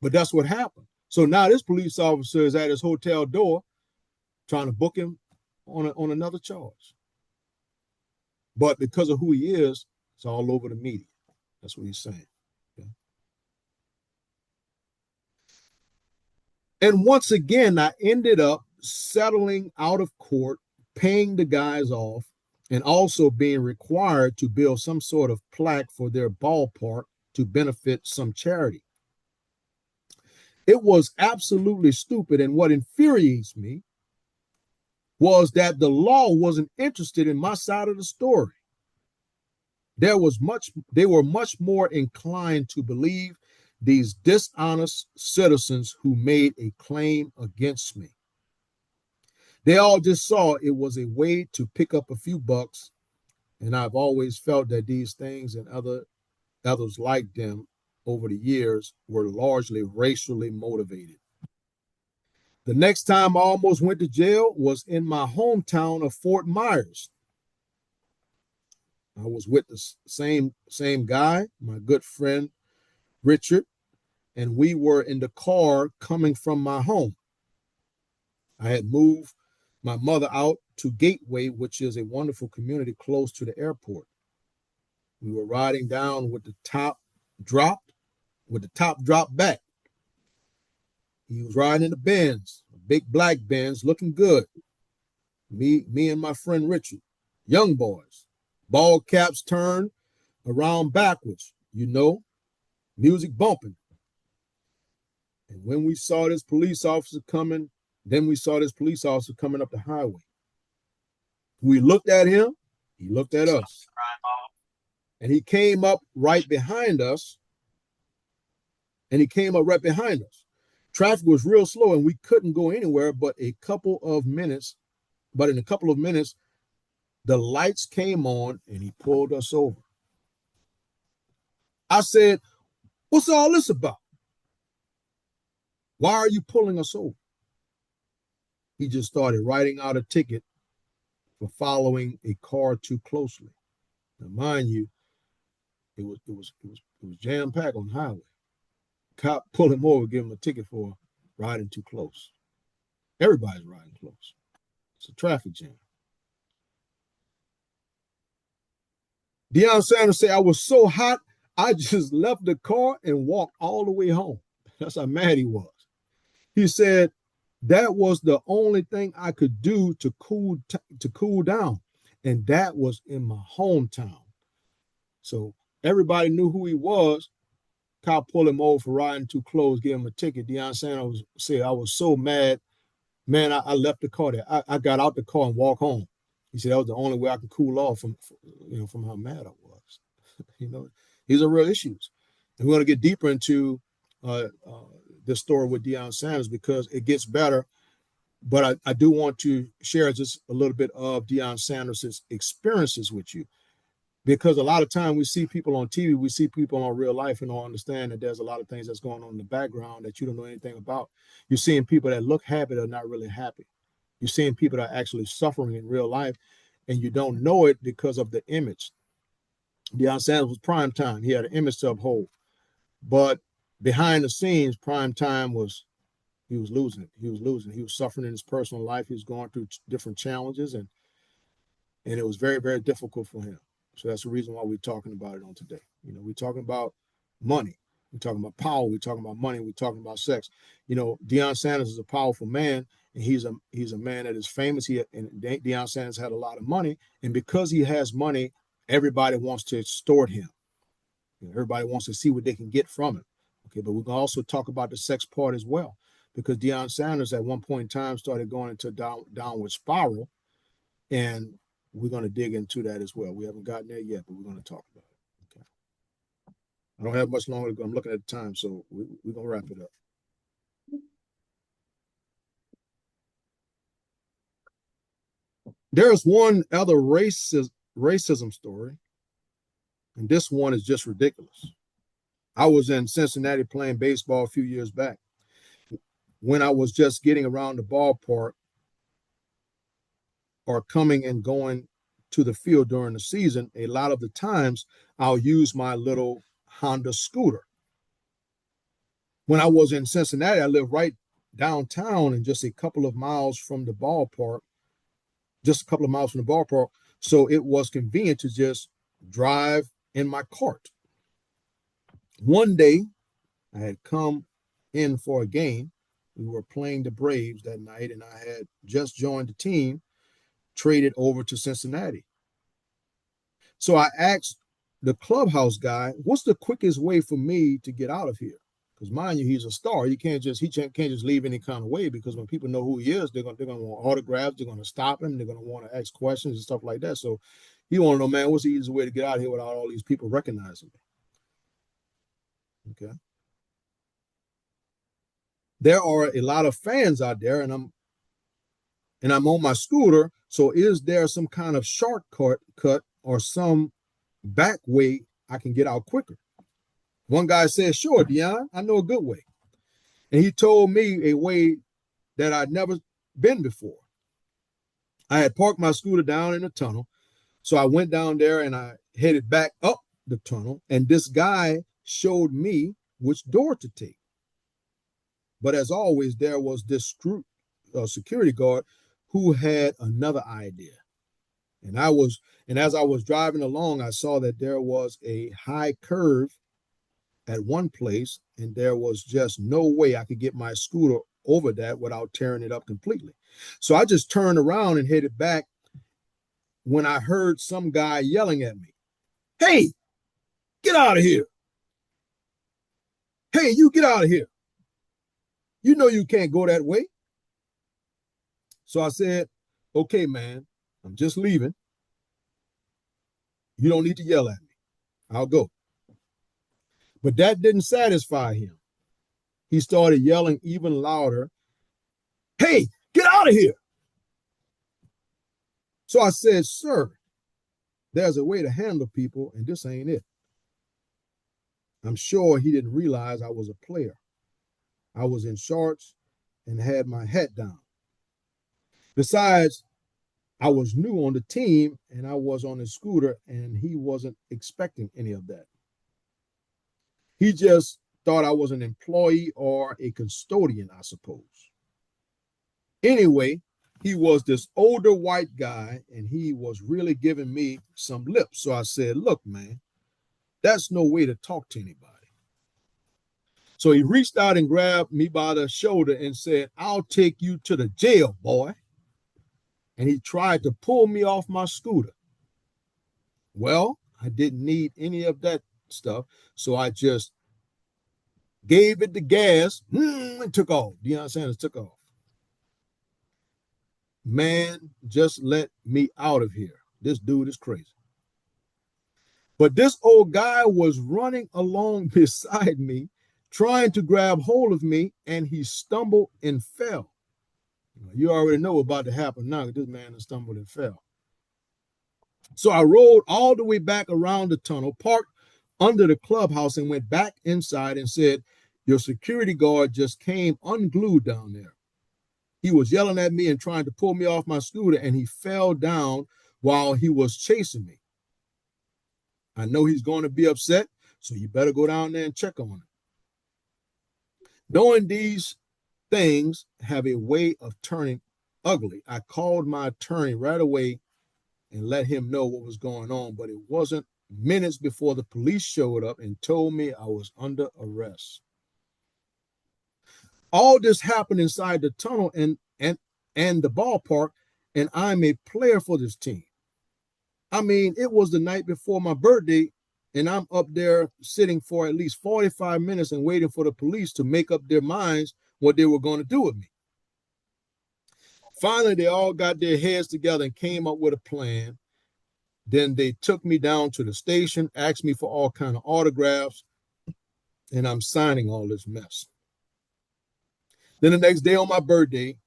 But that's what happened. So now this police officer is at his hotel door trying to book him on another charge. But because of who he is, it's all over the media. That's what he's saying. Okay? And once again, I ended up settling out of court, paying the guys off, and also being required to build some sort of plaque for their ballpark to benefit some charity. It was absolutely stupid, and what infuriates me was that the law wasn't interested in my side of the story. They were much more inclined to believe these dishonest citizens who made a claim against me. They all just saw it was a way to pick up a few bucks, and I've always felt that these things and others like them over the years were largely racially motivated. The next time I almost went to jail was in my hometown of Fort Myers. I was with the same guy, my good friend Richard, and we were in the car coming from my home. I had moved my mother out to Gateway, which is a wonderful community close to the airport. We were riding down with the top dropped back. He was riding in the Benz, a big black Benz, looking good. Me and my friend Richard, young boys, bald caps turned around backwards, music bumping. And when we saw this police officer coming, up the highway. We looked at him, he looked at us. And he came up right behind us. Traffic was real slow and we couldn't go anywhere but in a couple of minutes, the lights came on and he pulled us over. I said, "What's all this about? Why are you pulling us over?" He just started writing out a ticket for following a car too closely. Now, mind you, it was jam-packed on the highway. Cop pulled him over, give him a ticket for riding too close. Everybody's riding close. It's a traffic jam. Deion Sanders said, "I was so hot, I just left the car and walked all the way home." That's how mad he was. He said, "That was the only thing I could do to cool down. And that was in my hometown." So everybody knew who he was. Cop pulled him over for riding too close, gave him a ticket. Deion Sanders said, "I was so mad, man, I left the car there. I got out the car and walked home." He said that was the only way I could cool off from how mad I was. These are real issues. And we're going to get deeper into this story with Deion Sanders because it gets better. But I do want to share just a little bit of Deion Sanders' experiences with you. Because a lot of time we see people on TV, we see people on real life and don't understand that there's a lot of things that's going on in the background that you don't know anything about. You're seeing people that look happy that are not really happy. You're seeing people that are actually suffering in real life and you don't know it because of the image. Deion Sanders was prime time. He had an image to uphold. But behind the scenes, prime time he was losing it. He was suffering in his personal life. He was going through different challenges and it was very, very difficult for him. So that's the reason why we're talking about it on today. We're talking about money. We're talking about power. We're talking about money. We're talking about sex. Deion Sanders is a powerful man, and he's a man that is famous. Deion Sanders had a lot of money, and because he has money, everybody wants to extort him. Everybody wants to see what they can get from him. Okay, but we can also talk about the sex part as well, because Deion Sanders at one point in time started going into a downward spiral, and we're going to dig into that as well. We haven't gotten there yet, but we're going to talk about it. Okay. I don't have much longer to go. I'm looking at the time, so we're going to wrap it up. There's one other racism story, and this one is just ridiculous. I was in Cincinnati playing baseball a few years back. When I was just getting around the ballpark or coming and going to the field during the season, a lot of the times I'll use my little Honda scooter. When I was in Cincinnati, I lived right downtown and just a couple of miles from the ballpark, so it was convenient to just drive in my cart. One day, I had come in for a game. We were playing the Braves that night, and I had just joined the team, traded over to Cincinnati. So I asked the clubhouse guy, "What's the quickest way for me to get out of here?" Because mind you, he's a star. He can't just leave any kind of way, because when people know who he is, they're gonna want autographs. They're gonna stop him. They're gonna want to ask questions and stuff like that. So He want to know, man, what's the easiest way to get out of here without all these people recognizing me? Okay. There are a lot of fans out there, and I'm on my scooter. So is there some kind of shortcut or some back way I can get out quicker? One guy said, sure, Deion, I know a good way. And he told me a way that I'd never been before. I had parked my scooter down in a tunnel. So I went down there and I headed back up the tunnel. And this guy showed me which door to take. But as always, there was this security guard who had another idea. And as I was driving along, I saw that there was a high curve at one place, and there was just no way I could get my scooter over that without tearing it up completely. So I just turned around and headed back when I heard some guy yelling at me, "Hey, get out of here. Hey, you get out of here. You know you can't go that way." So I said, "Okay, man, I'm just leaving. You don't need to yell at me. I'll go." But that didn't satisfy him. He started yelling even louder, "Hey, get out of here." So I said, "Sir, there's a way to handle people, and this ain't it." I'm sure he didn't realize I was a player. I was in shorts and had my hat down. Besides, I was new on the team and I was on a scooter, and he wasn't expecting any of that. He just thought I was an employee or a custodian, I suppose. Anyway, he was this older white guy, and he was really giving me some lip. So I said, "Look, man, that's no way to talk to anybody." So he reached out and grabbed me by the shoulder and said, "I'll take you to the jail, boy." And he tried to pull me off my scooter. Well, I didn't need any of that stuff, so I just gave it the gas and took off. Deion Sanders took off. Man, just let me out of here. This dude is crazy. But this old guy was running along beside me, trying to grab hold of me, and he stumbled and fell. You already know what's about to happen now. This man has stumbled and fell. So I rode all the way back around the tunnel, parked under the clubhouse, and went back inside and said, "Your security guard just came unglued down there. He was yelling at me and trying to pull me off my scooter, and he fell down while he was chasing me. I know he's going to be upset, so you better go down there and check on him." Knowing these things have a way of turning ugly, I called my attorney right away and let him know what was going on, but it wasn't minutes before the police showed up and told me I was under arrest. All this happened inside the tunnel and the ballpark, and I'm a player for this team. I mean, it was the night before my birthday, and I'm up there sitting for at least 45 minutes and waiting for the police to make up their minds what they were going to do with me. Finally, they all got their heads together and came up with a plan. Then they took me down to the station, asked me for all kind of autographs, and I'm signing all this mess. Then the next day on my birthday,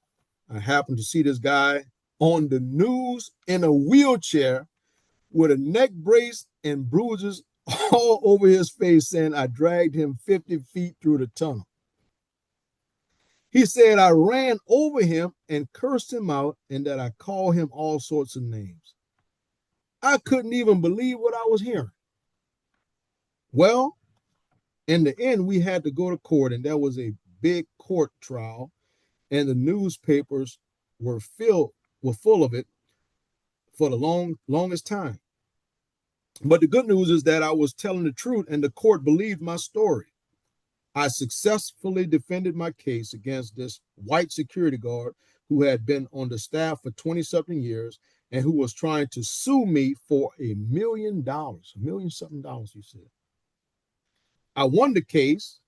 I happened to see this guy on the news in a wheelchair with a neck brace and bruises all over his face, saying I dragged him 50 feet through the tunnel. He said I ran over him and cursed him out, and that I called him all sorts of names. I couldn't even believe what I was hearing. Well, in the end, we had to go to court, and there was a big court trial, and the newspapers were full of it for the longest time. But the good news is that I was telling the truth, and the court believed my story. I successfully defended my case against this white security guard who had been on the staff for 20-something years and who was trying to sue me for $1 million, $1 million something, he said. I won the case,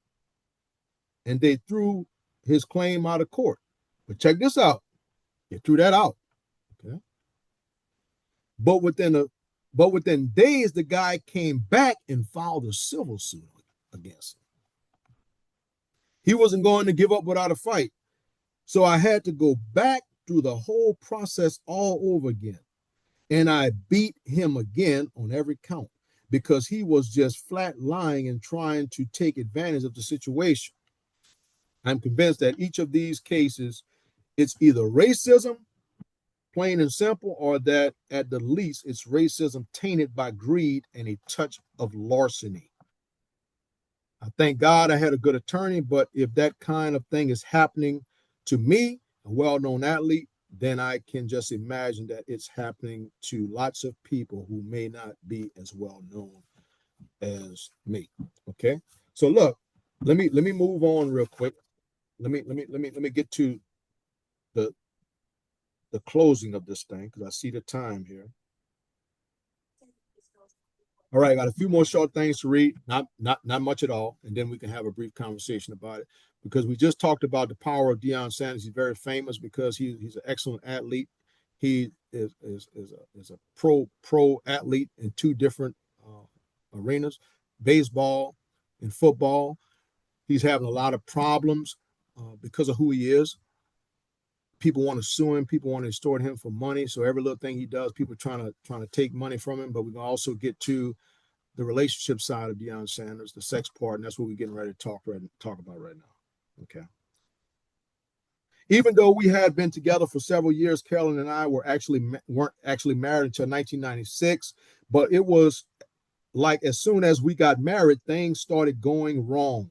and they threw his claim out of court. But check this out. They threw that out. Okay. But within But within days, the guy came back and filed a civil suit against him. He wasn't going to give up without a fight. So I had to go back through the whole process all over again. And I beat him again on every count because he was just flat lying and trying to take advantage of the situation. I'm convinced that each of these cases, it's either racism, plain and simple, or that at the least it's racism tainted by greed and a touch of larceny. I thank God I had a good attorney, but if that kind of thing is happening to me, a well-known athlete, then I can just imagine that it's happening to lots of people who may not be as well known as me. Okay, so look, let me move on real quick. Let me get to the closing of this thing because I see the time here. All right, I got a few more short things to read, not much at all, and then we can have a brief conversation about it. Because we just talked about the power of Deion Sanders. He's very famous because he's an excellent athlete. He is a pro athlete in two different arenas, baseball and football. He's having a lot of problems because of who he is. People want to sue him. People want to extort him for money. So every little thing he does, people are trying to take money from him. But we can also get to the relationship side of Deion Sanders, the sex part, and that's what we're getting ready to talk about right now. Okay. Even though we had been together for several years, Carolyn and I weren't actually married until 1996. But it was like as soon as we got married, things started going wrong.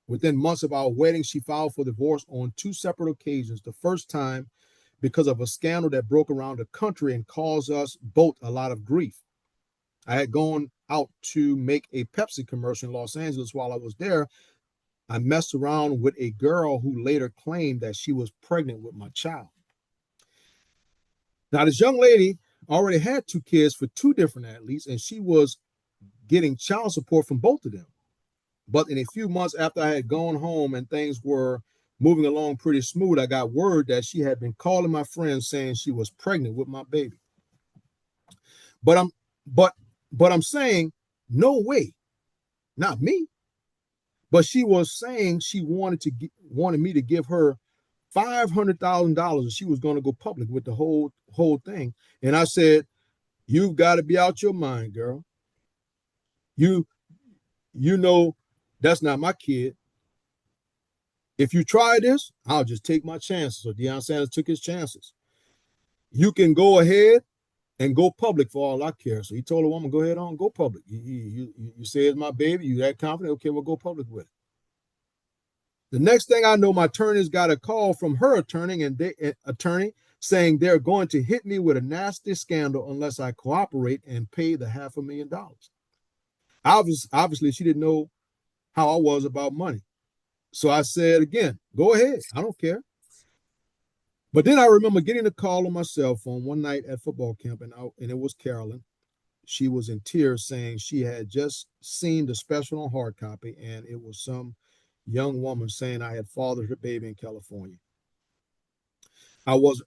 Within months of our wedding, she filed for divorce on two separate occasions. The first time because of a scandal that broke around the country and caused us both a lot of grief. I had gone out to make a Pepsi commercial in Los Angeles. While I was there, I messed around with a girl who later claimed that she was pregnant with my child. Now, this young lady already had two kids for two different athletes, and she was getting child support from both of them. But in a few months after I had gone home and things were moving along pretty smooth, I got word that she had been calling my friends saying she was pregnant with my baby. But I'm saying, no way, not me. But she was saying she wanted me to give her $500,000 and she was going to go public with the whole thing. And I said, you've got to be out your mind, girl. You know that's not my kid. If you try this, I'll just take my chances. So Deion Sanders took his chances. You can go ahead and go public for all I care. So he told the woman, go ahead on, go public. You say it's my baby. You that confident? Okay, we'll go public with it. The next thing I know, my attorney's got a call from her attorney saying they're going to hit me with a nasty scandal unless I cooperate and pay the $500,000. Obviously, she didn't know how I was about money. So I said again, go ahead. I don't care. But then I remember getting a call on my cell phone one night at football camp, and it was Carolyn. She was in tears saying she had just seen the special on hard copy, and it was some young woman saying I had fathered her baby in California. I was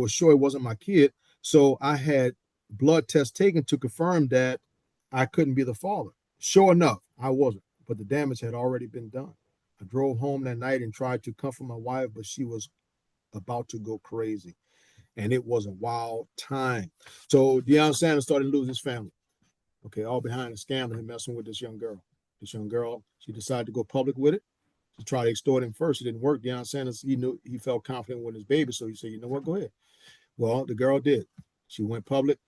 sure it wasn't my kid, so I had blood tests taken to confirm that I couldn't be the father. Sure enough, I wasn't, but the damage had already been done. I drove home that night and tried to comfort my wife, but she was about to go crazy, and it was a wild time. So Deion Sanders started to lose his family. Okay, all behind a scandal and messing with this young girl. This young girl, she decided to go public with it. She tried to extort him first. It didn't work. Deion Sanders, he felt confident with his baby, so he said, you know what, go ahead. Well, the girl did. She went public,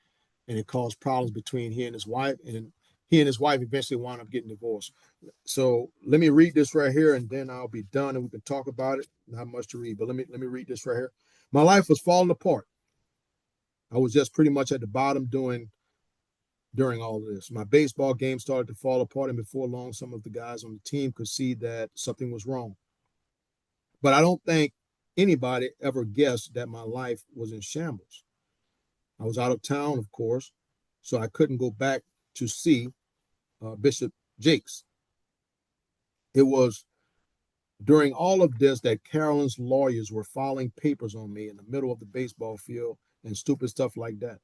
and it caused problems between he and his wife, and he and his wife eventually wound up getting divorced. So let me read this right here, and then I'll be done, and we can talk about it. Not much to read, but let me read this right here. My life was falling apart. I was just pretty much at the bottom during all of this. My baseball game started to fall apart, and before long, some of the guys on the team could see that something was wrong. But I don't think anybody ever guessed that my life was in shambles. I was out of town, of course, so I couldn't go back to see Bishop Jakes. It was during all of this that Carolyn's lawyers were filing papers on me in the middle of the baseball field and stupid stuff like that.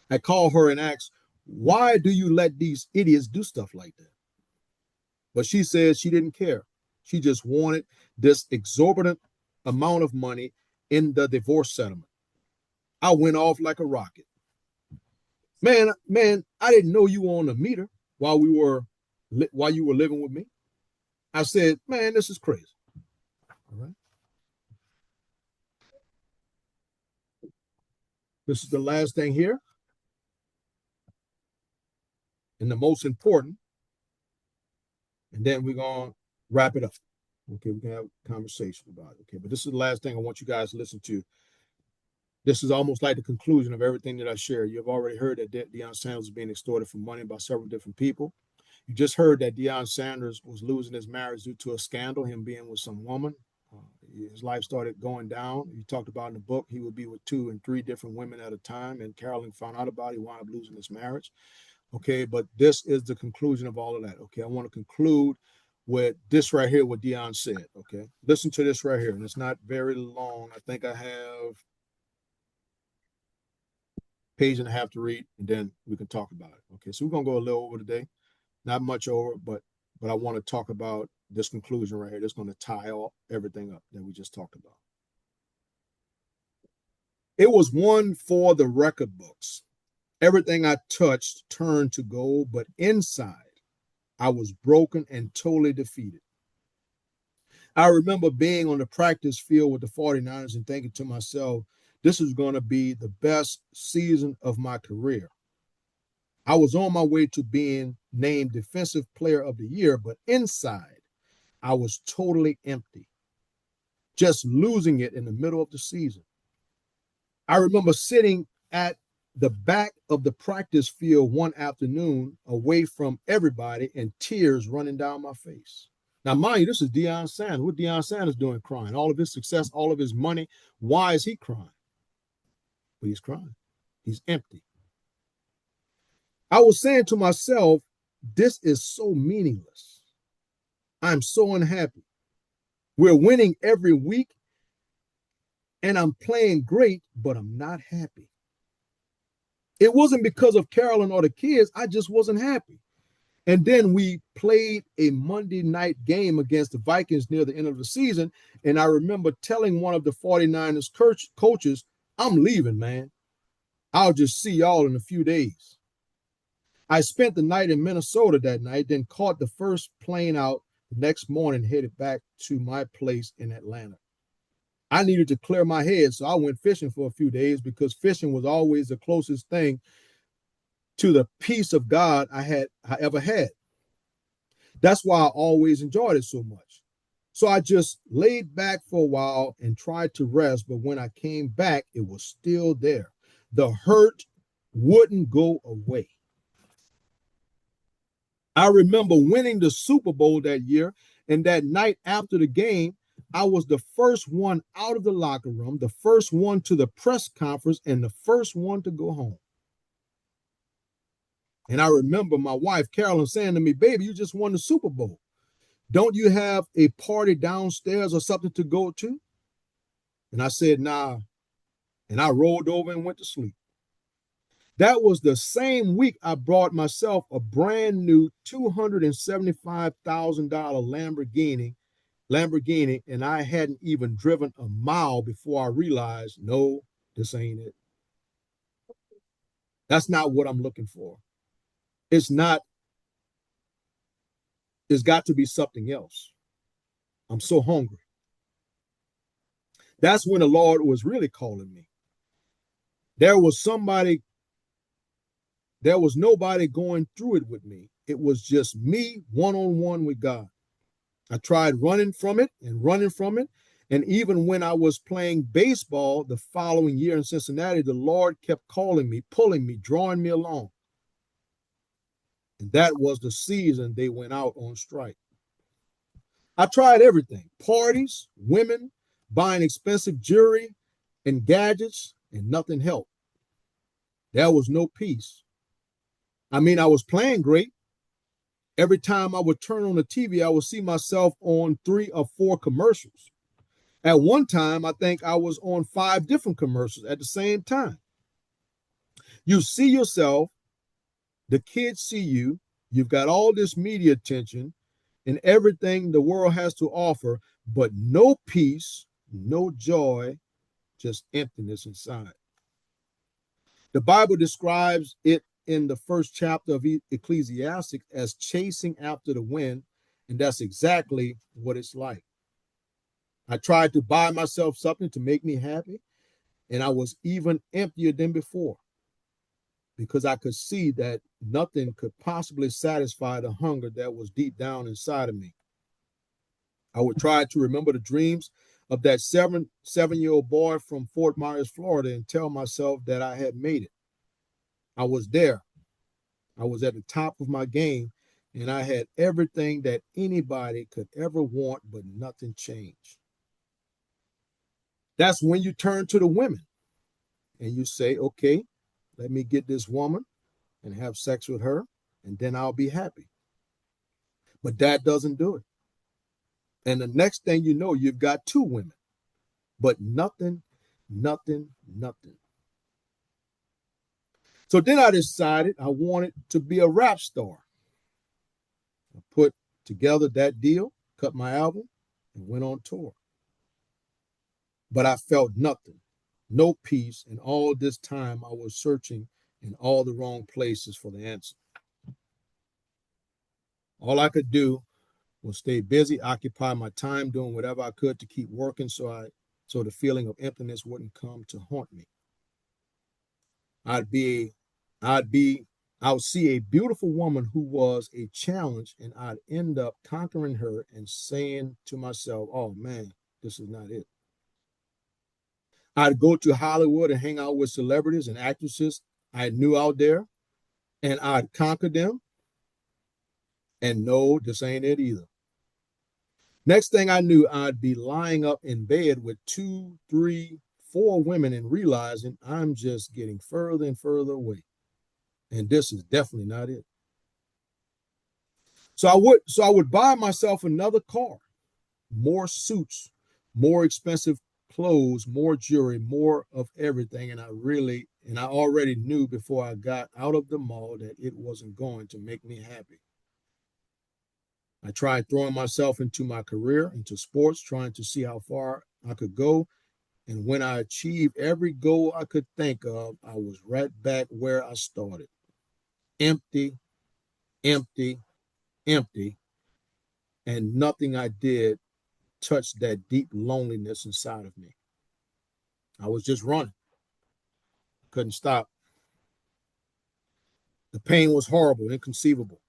I called her and asked, why do you let these idiots do stuff like that? But she said she didn't care. She just wanted this exorbitant amount of money in the divorce settlement. I went off like a rocket. Man, I didn't know you were on the meter while you were living with me. I said, man, this is crazy. All right. This is the last thing here. And the most important. And then we're going to wrap it up. Okay, we can have a conversation about it. Okay, but this is the last thing I want you guys to listen to. This is almost like the conclusion of everything that I share. You've already heard that Deion Sanders is being extorted for money by several different people. You just heard that Deion Sanders was losing his marriage due to a scandal, him being with some woman. His life started going down. He talked about in the book he would be with 2 and 3 different women at a time, and Carolyn found out about it. He wound up losing his marriage. Okay, but this is the conclusion of all of that. Okay, I want to conclude with this right here, what Deion said. Okay, listen to this right here, and it's not very long. I think I have a page and a half to read, and then we can talk about it. Okay, so we're gonna go a little over today, not much over, but I want to talk about this conclusion right here. That's going to tie everything up that we just talked about. It was one for the record books. Everything I touched turned to gold, but inside I was broken and totally defeated. I remember being on the practice field with the 49ers and thinking to myself, this is going to be the best season of my career. I was on my way to being named Defensive Player of the Year, but inside, I was totally empty, just losing it in the middle of the season. I remember sitting at the back of the practice field one afternoon, away from everybody, and tears running down my face. Now, mind you, this is Deion Sanders. What Deion Sanders doing crying? All of his success, all of his money. Why is he crying? But he's crying. He's empty. I was saying to myself, this is so meaningless. I'm so unhappy. We're winning every week, and I'm playing great, but I'm not happy. It wasn't because of Carolyn or the kids. I just wasn't happy. And then we played a Monday night game against the Vikings near the end of the season, and I remember telling one of the 49ers coaches, I'm leaving, man. I'll just see y'all in a few days. I spent the night in Minnesota that night, then caught the first plane out the next morning, headed back to my place in Atlanta. I needed to clear my head, so I went fishing for a few days because fishing was always the closest thing to the peace of God I ever had. That's why I always enjoyed it so much. So I just laid back for a while and tried to rest, but when I came back, it was still there. The hurt wouldn't go away. I remember winning the Super Bowl that year, and that night after the game, I was the first one out of the locker room, the first one to the press conference, and the first one to go home. And I remember my wife, Carolyn, saying to me, baby, you just won the Super Bowl. Don't you have a party downstairs or something to go to? And I said, nah. And I rolled over and went to sleep. That was the same week I bought myself a brand new $275,000 Lamborghini, and I hadn't even driven a mile before I realized, no, this ain't it. That's not what I'm looking for. It's not. It's got to be something else. I'm so hungry. That's when the Lord was really calling me. There was nobody going through it with me. It was just me one-on-one with God. I tried running from it. And even when I was playing baseball the following year in Cincinnati, the Lord kept calling me, pulling me, drawing me along. And that was the season they went out on strike. I tried everything: parties, women, buying expensive jewelry and gadgets, and nothing helped. There was no peace. I mean, I was playing great. Every time I would turn on the TV, I would see myself on 3 or 4 commercials. At one time, I think I was on 5 different commercials at the same time. You see yourself, the kids see you, you've got all this media attention and everything the world has to offer, but no peace, no joy, just emptiness inside. The Bible describes it in the first chapter of Ecclesiastes as chasing after the wind, and that's exactly what it's like. I tried to buy myself something to make me happy, and I was even emptier than before because I could see that nothing could possibly satisfy the hunger that was deep down inside of me. I would try to remember the dreams of that seven-year-old boy from Fort Myers, Florida, and tell myself that I had made it. I was there. I was at the top of my game, and I had everything that anybody could ever want, but nothing changed. That's when you turn to the women and you say, okay, let me get this woman and have sex with her, and then I'll be happy. But that doesn't do it. And the next thing you know, you've got two women, but nothing, nothing, nothing. So then I decided I wanted to be a rap star. I put together that deal, cut my album, and went on tour. But I felt nothing, no peace, and all this time I was searching in all the wrong places for the answer. All I could do was stay busy, occupy my time doing whatever I could to keep working so the feeling of emptiness wouldn't come to haunt me. I would see a beautiful woman who was a challenge, and I'd end up conquering her and saying to myself, oh man, this is not it. I'd go to Hollywood and hang out with celebrities and actresses I knew out there, and I'd conquer them. And no, this ain't it either. Next thing I knew, I'd be lying up in bed with 2, 3, 4 women and realizing I'm just getting further and further away. And this is definitely not it. So I would buy myself another car, more suits, more expensive clothes, more jewelry, more of everything. And I already knew before I got out of the mall that it wasn't going to make me happy. I tried throwing myself into my career, into sports, trying to see how far I could go. And when I achieved every goal I could think of, I was right back where I started. Empty, empty, empty. And nothing I did touched that deep loneliness inside of me. I was just running. Couldn't stop. The pain was horrible, inconceivable.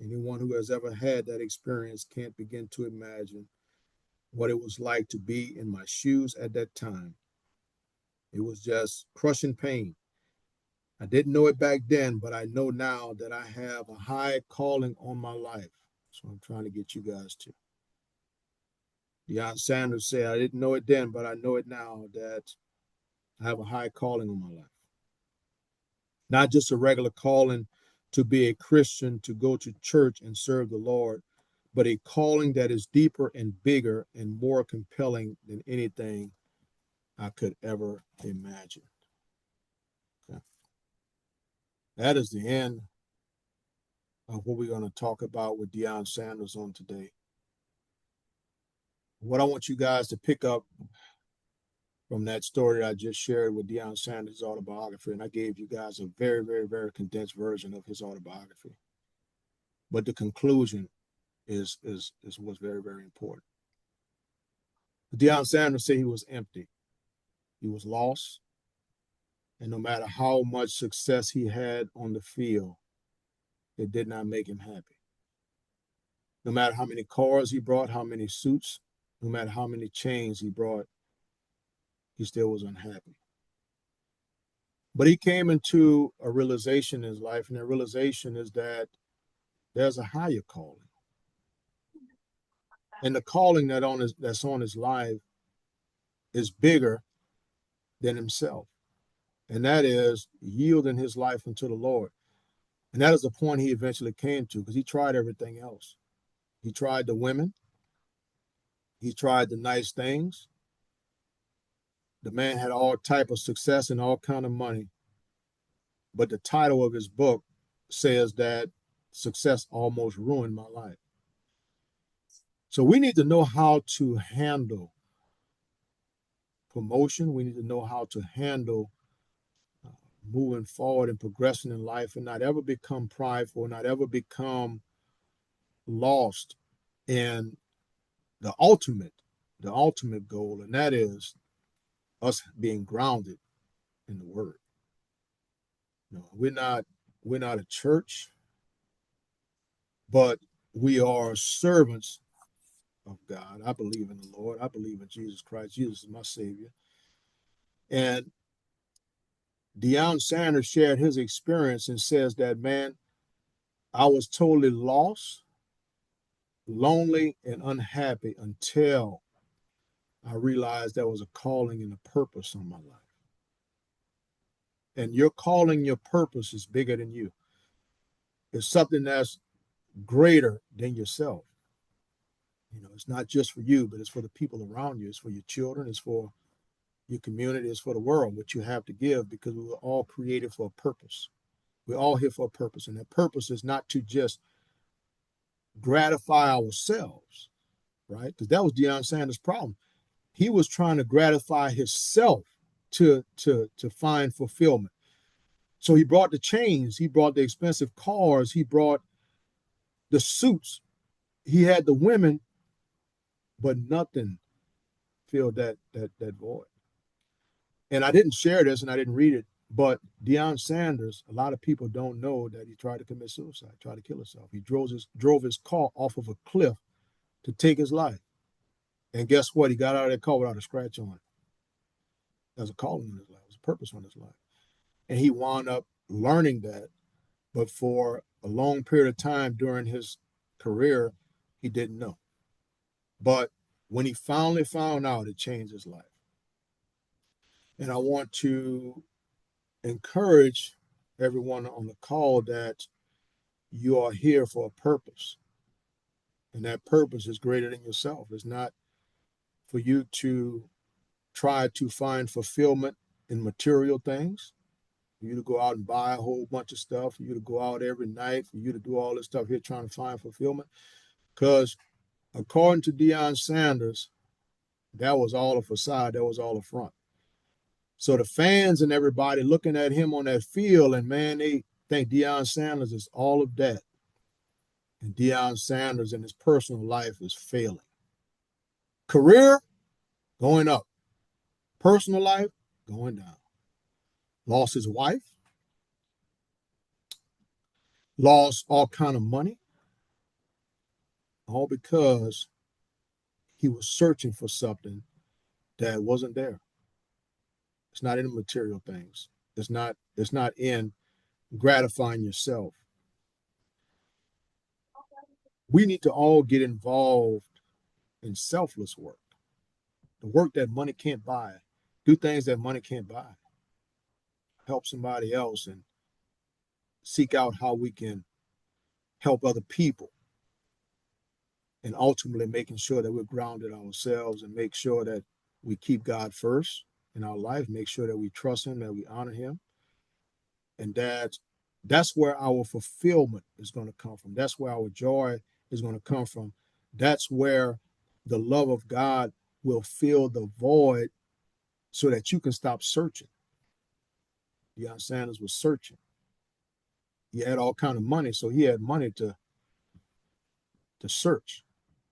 Anyone who has ever had that experience can't begin to imagine what it was like to be in my shoes at that time. It was just crushing pain. I didn't know it back then, but I know now that I have a high calling on my life. So I'm trying to get you guys to. Deion Sanders said, I didn't know it then, but I know it now that I have a high calling on my life. Not just a regular calling to be a Christian, to go to church and serve the Lord, but a calling that is deeper and bigger and more compelling than anything I could ever imagine. Okay. That is the end of what we're going to talk about with Deion Sanders on today. What I want you guys to pick up from that story that I just shared with Deion Sanders' autobiography, and I gave you guys a very, very, very condensed version of his autobiography. But the conclusion is what's very, very important. Deion Sanders said he was empty. He was lost. And no matter how much success he had on the field, it did not make him happy. No matter how many cars he brought, how many suits, no matter how many chains he brought, he still was unhappy. But he came into a realization in his life, and that realization is that there's a higher calling. And the calling that's on his life is bigger than himself. And that is yielding his life unto the Lord. And that is the point he eventually came to, because he tried everything else. He tried the women. He tried the nice things. The man had all type of success and all kind of money. but the title of his book says that success almost ruined my life. So we need to know how to handle promotion. We need to know how to handle moving forward and progressing in life, and not ever become prideful, not ever become lost in the ultimate goal, and that is us being grounded in the Word. No, we're not a church, but we are servants of God. I believe in the Lord. I believe in Jesus Christ. Jesus is my Savior. And Deion Sanders shared his experience and says that, man, I was totally lost, lonely, and unhappy until I realized there was a calling and a purpose on my life. And your calling, your purpose is bigger than you. It's something that's greater than yourself. You know, it's not just for you, but it's for the people around you. It's for your children. It's for your community. It's for the world, what you have to give, because we were all created for a purpose. We're all here for a purpose. And that purpose is not to just gratify ourselves, right? Because that was Deion Sanders' problem. He was trying to gratify himself to find fulfillment. So he brought the chains, he brought the expensive cars, he brought the suits, he had the women, but nothing filled that void. And I didn't share this and I didn't read it, but Deion Sanders, a lot of people don't know that he tried to commit suicide, tried to kill himself. He drove his car off of a cliff to take his life. And guess what? He got out of that car without a scratch on it. There's a calling in his life. There's a purpose on his life. And he wound up learning that. But for a long period of time during his career, he didn't know. But when he finally found out, it changed his life. And I want to encourage everyone on the call that you are here for a purpose. And that purpose is greater than yourself. It's not for you to try to find fulfillment in material things, for you to go out and buy a whole bunch of stuff, for you to go out every night, for you to do all this stuff here trying to find fulfillment. Because according to Deion Sanders, that was all a facade, that was all a front. So the fans and everybody looking at him on that field, and man, they think Deion Sanders is all of that. And Deion Sanders in his personal life is failing. Career, going up. Personal life, going down. Lost his wife. Lost all kind of money. All because he was searching for something that wasn't there. It's not in the material things. It's not in gratifying yourself. We need to all get involved in selfless work. The work that money can't buy. Do things that money can't buy. Help somebody else and seek out how we can help other people. And ultimately making sure that we're grounded ourselves and make sure that we keep God first in our life, make sure that we trust him, that we honor him. And that's where our fulfillment is going to come from. That's where our joy is going to come from. That's where the love of God will fill the void so that you can stop searching. Deion Sanders was searching. He had all kind of money, so he had money to search.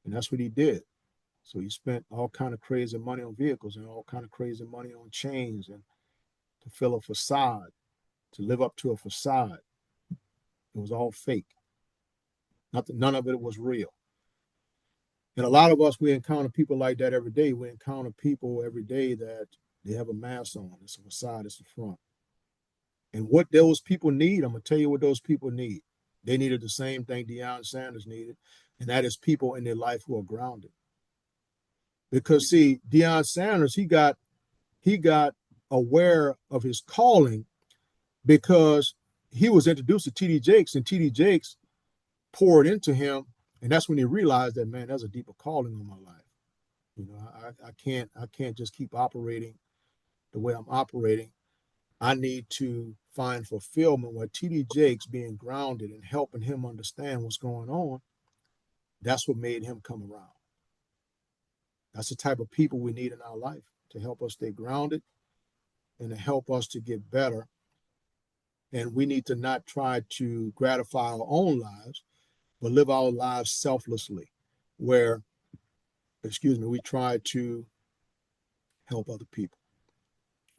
And that's what he did. So he spent all kind of crazy money on vehicles and all kind of crazy money on chains and to fill a facade, to live up to a facade. It was all fake. None of it was real. And a lot of us, we encounter people like that every day. We encounter people every day that they have a mask on. It's a facade, it's a front. And what those people need, I'm going to tell you what those people need. They needed the same thing Deion Sanders needed, and that is people in their life who are grounded. Because, see, Deion Sanders, he got aware of his calling because he was introduced to T.D. Jakes, and T.D. Jakes poured into him, and that's when he realized that, man, there's a deeper calling on my life. You know, I can't just keep operating the way I'm operating. I need to find fulfillment, where TD Jakes being grounded and helping him understand what's going on, that's what made him come around. That's the type of people we need in our life to help us stay grounded and to help us to get better. And we need to not try to gratify our own lives, but live our lives selflessly, where, we try to help other people,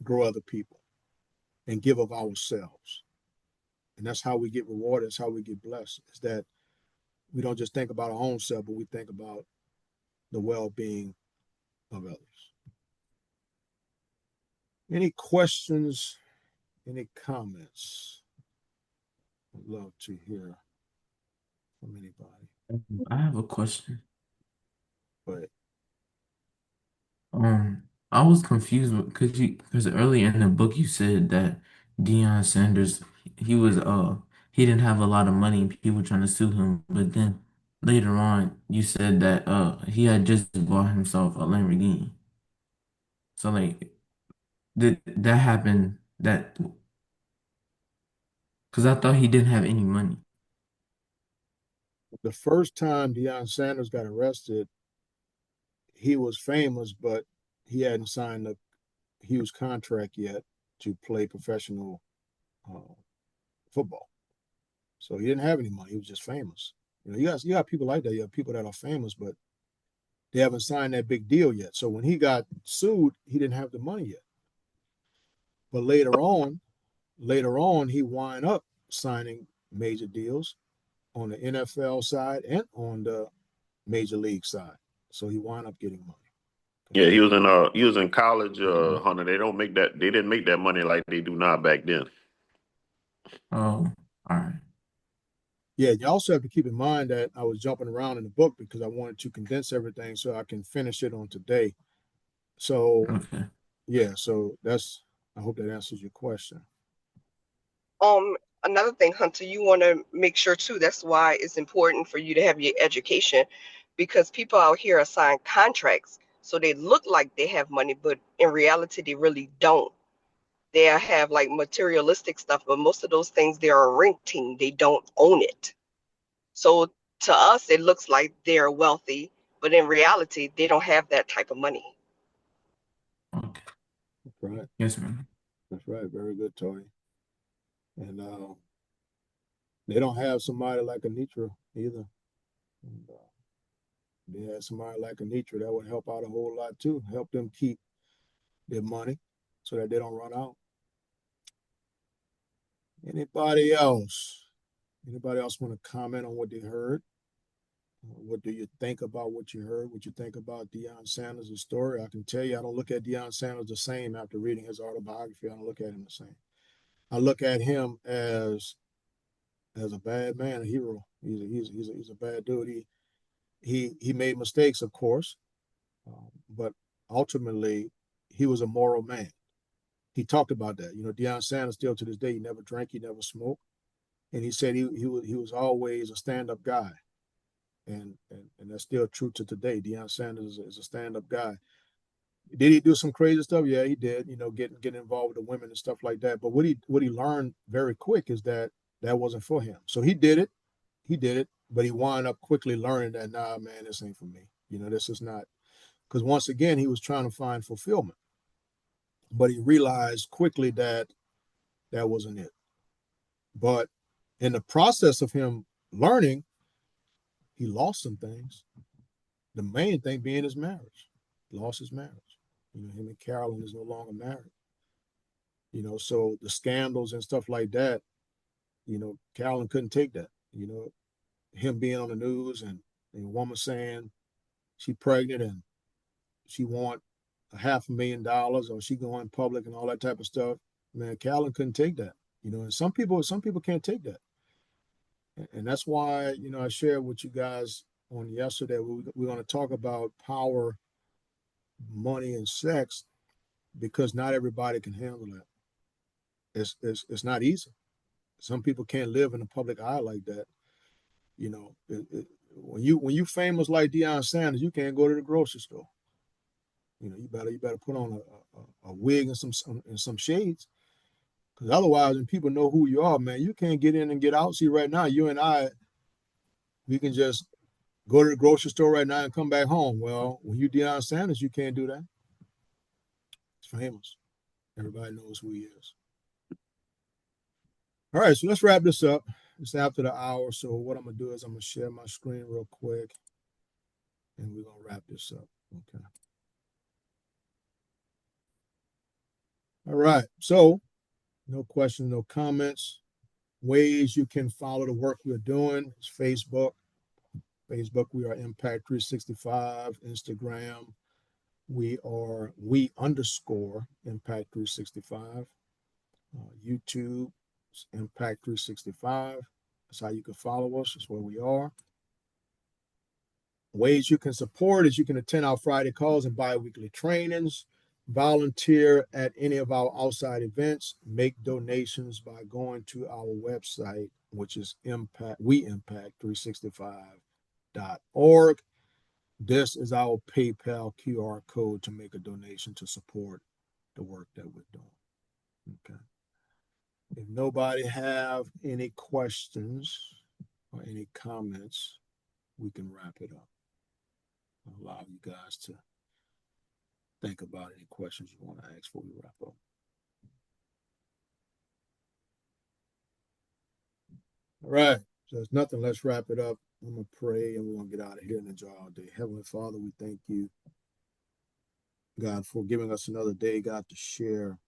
grow other people, and give of ourselves. And that's how we get rewarded. That's how we get blessed, is that we don't just think about our own self, but we think about the well-being of others. Any questions? Any comments? I'd love to hear from anybody. I have a question. But I was confused because earlier in the book you said that Deion Sanders he was he didn't have a lot of money and people trying to sue him, but then later on you said that he had just bought himself a Lamborghini. So like did that happen that because I thought he didn't have any money. the first time Deion Sanders got arrested, he was famous, but he hadn't signed a huge contract yet to play professional football. So he didn't have any money. He was just famous. You got people like that. You have people that are famous, but they haven't signed that big deal yet. So when he got sued, he didn't have the money yet. But later on, he wound up signing major deals on the NFL side and on the major league side. So he wound up getting money. Yeah, he was in college, Hunter. They didn't make that money like they do now back then. Oh, all right. Yeah, you also have to keep in mind that I was jumping around in the book because I wanted to condense everything so I can finish it on today. So okay. Yeah, so I hope that answers your question. Another thing, Hunter, you want to make sure too, that's why it's important for you to have your education, because people out here are signed contracts. So they look like they have money, but in reality, they really don't. They have like materialistic stuff, but most of those things, they're a renting. They don't own it. So to us, it looks like they're wealthy, but in reality, they don't have that type of money. Okay. That's right. Yes, ma'am. That's right. Very good, Tori. And they don't have somebody like Anitra either. And, they had somebody like Anitra that would help out a whole lot too, help them keep their money so that they don't run out. Anybody else? Anybody else want to comment on what they heard? What do you think about what you heard? What you think about Deion Sanders' story? I can tell you, I don't look at Deion Sanders the same after reading his autobiography. I don't look at him the same. I look at him as a bad man, a hero. He's a bad dude. He made mistakes, of course, but ultimately he was a moral man. He talked about that. Deion Sanders still to this day, he never drank, he never smoked, and he said he was always a stand-up guy. And that's still true to today. Deion Sanders is a stand-up guy. Did he do some crazy stuff? Yeah, he did. Getting involved with the women and stuff like that. But what he learned very quick is that wasn't for him. So he did it. But he wound up quickly learning that, nah, man, this ain't for me. This is not. Because once again, he was trying to find fulfillment. But he realized quickly that wasn't it. But in the process of him learning, he lost some things. The main thing being his marriage. He lost his marriage. Him and Carolyn is no longer married. So the scandals and stuff like that, Carolyn couldn't take that. Him being on the news and a woman saying she's pregnant and she want $500,000 or she going public and all that type of stuff. Man, Carolyn couldn't take that. And some people can't take that. And that's why, I shared with you guys on yesterday, we're going to talk about power, money, and sex, because not everybody can handle that. It's not easy. Some people can't live in a public eye like that. When you famous like Deion Sanders, you can't go to the grocery store. You better put on a wig and some shades. Because otherwise, when people know who you are, man, you can't get in and get out. See, right now, you and I, we can just go to the grocery store right now and come back home. Well, when you Deion Sanders, you can't do that. He's famous. Everybody knows who he is. All right, so let's wrap this up. It's after the hour. So what I'm going to do is I'm going to share my screen real quick, and we're going to wrap this up. Okay. All right. So no questions, no comments. Ways you can follow the work we're doing is Facebook. Facebook, we are Impact 365. Instagram, we _Impact 365. YouTube, Impact 365. That's how you can follow us. That's where we are. Ways you can support is you can attend our Friday calls and bi-weekly trainings, volunteer at any of our outside events, make donations by going to our website, which is weimpact365.org. This is our PayPal QR code to make a donation to support the work that we're doing. Okay. If nobody have any questions or any comments, we can wrap it up. I'll allow you guys to think about any questions you want to ask before we wrap up. All right. So there's nothing. Let's wrap it up. I'm going to pray and we're going to get out of here and enjoy our day. Heavenly Father, we thank you, God, for giving us another day, God, to share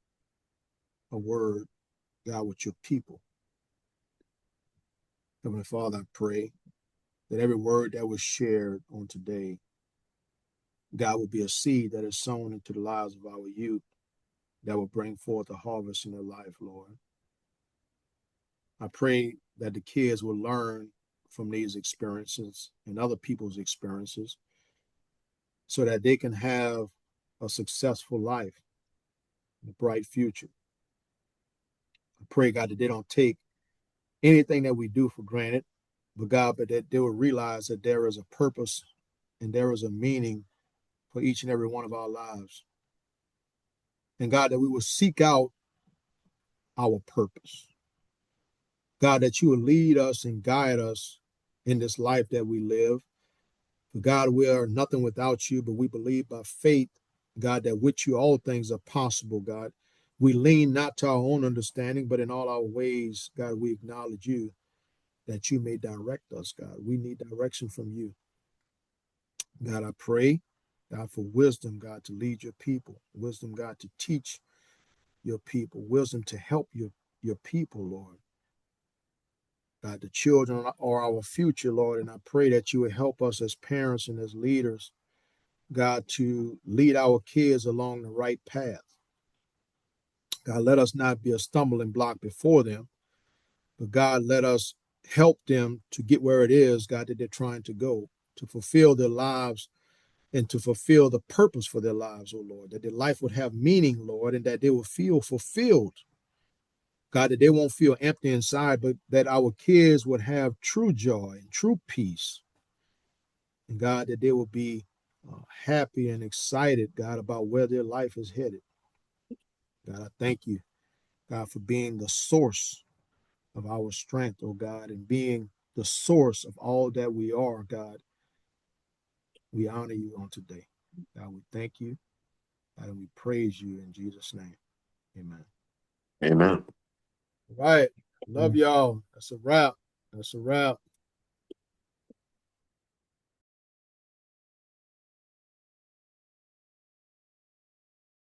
a word, God, with your people. Heavenly Father, I pray that every word that was shared on today, God, will be a seed that is sown into the lives of our youth that will bring forth a harvest in their life, Lord. I pray that the kids will learn from these experiences and other people's experiences so that they can have a successful life, a bright future. I pray, God, that they don't take anything that we do for granted, but God, but that they will realize that there is a purpose and there is a meaning for each and every one of our lives. And God, that we will seek out our purpose. God, that you will lead us and guide us in this life that we live. For God, we are nothing without you, but we believe by faith, God, that with you all things are possible, God. We lean not to our own understanding, but in all our ways, God, we acknowledge you that you may direct us, God. We need direction from you. God, I pray, God, for wisdom, God, to lead your people, wisdom, God, to teach your people, wisdom to help your people, Lord. God, the children are our future, Lord, and I pray that you would help us as parents and as leaders, God, to lead our kids along the right path. God, let us not be a stumbling block before them, but God, let us help them to get where it is, God, that they're trying to go, to fulfill their lives and to fulfill the purpose for their lives, oh Lord, that their life would have meaning, Lord, and that they will feel fulfilled. God, that they won't feel empty inside, but that our kids would have true joy and true peace. And God, that they will be happy and excited, God, about where their life is headed. God, I thank you, God, for being the source of our strength, oh God, and being the source of all that we are, God. We honor you on today. God, we thank you, God, and we praise you in Jesus' name. Amen. Amen. All right. Love y'all. That's a wrap. That's a wrap.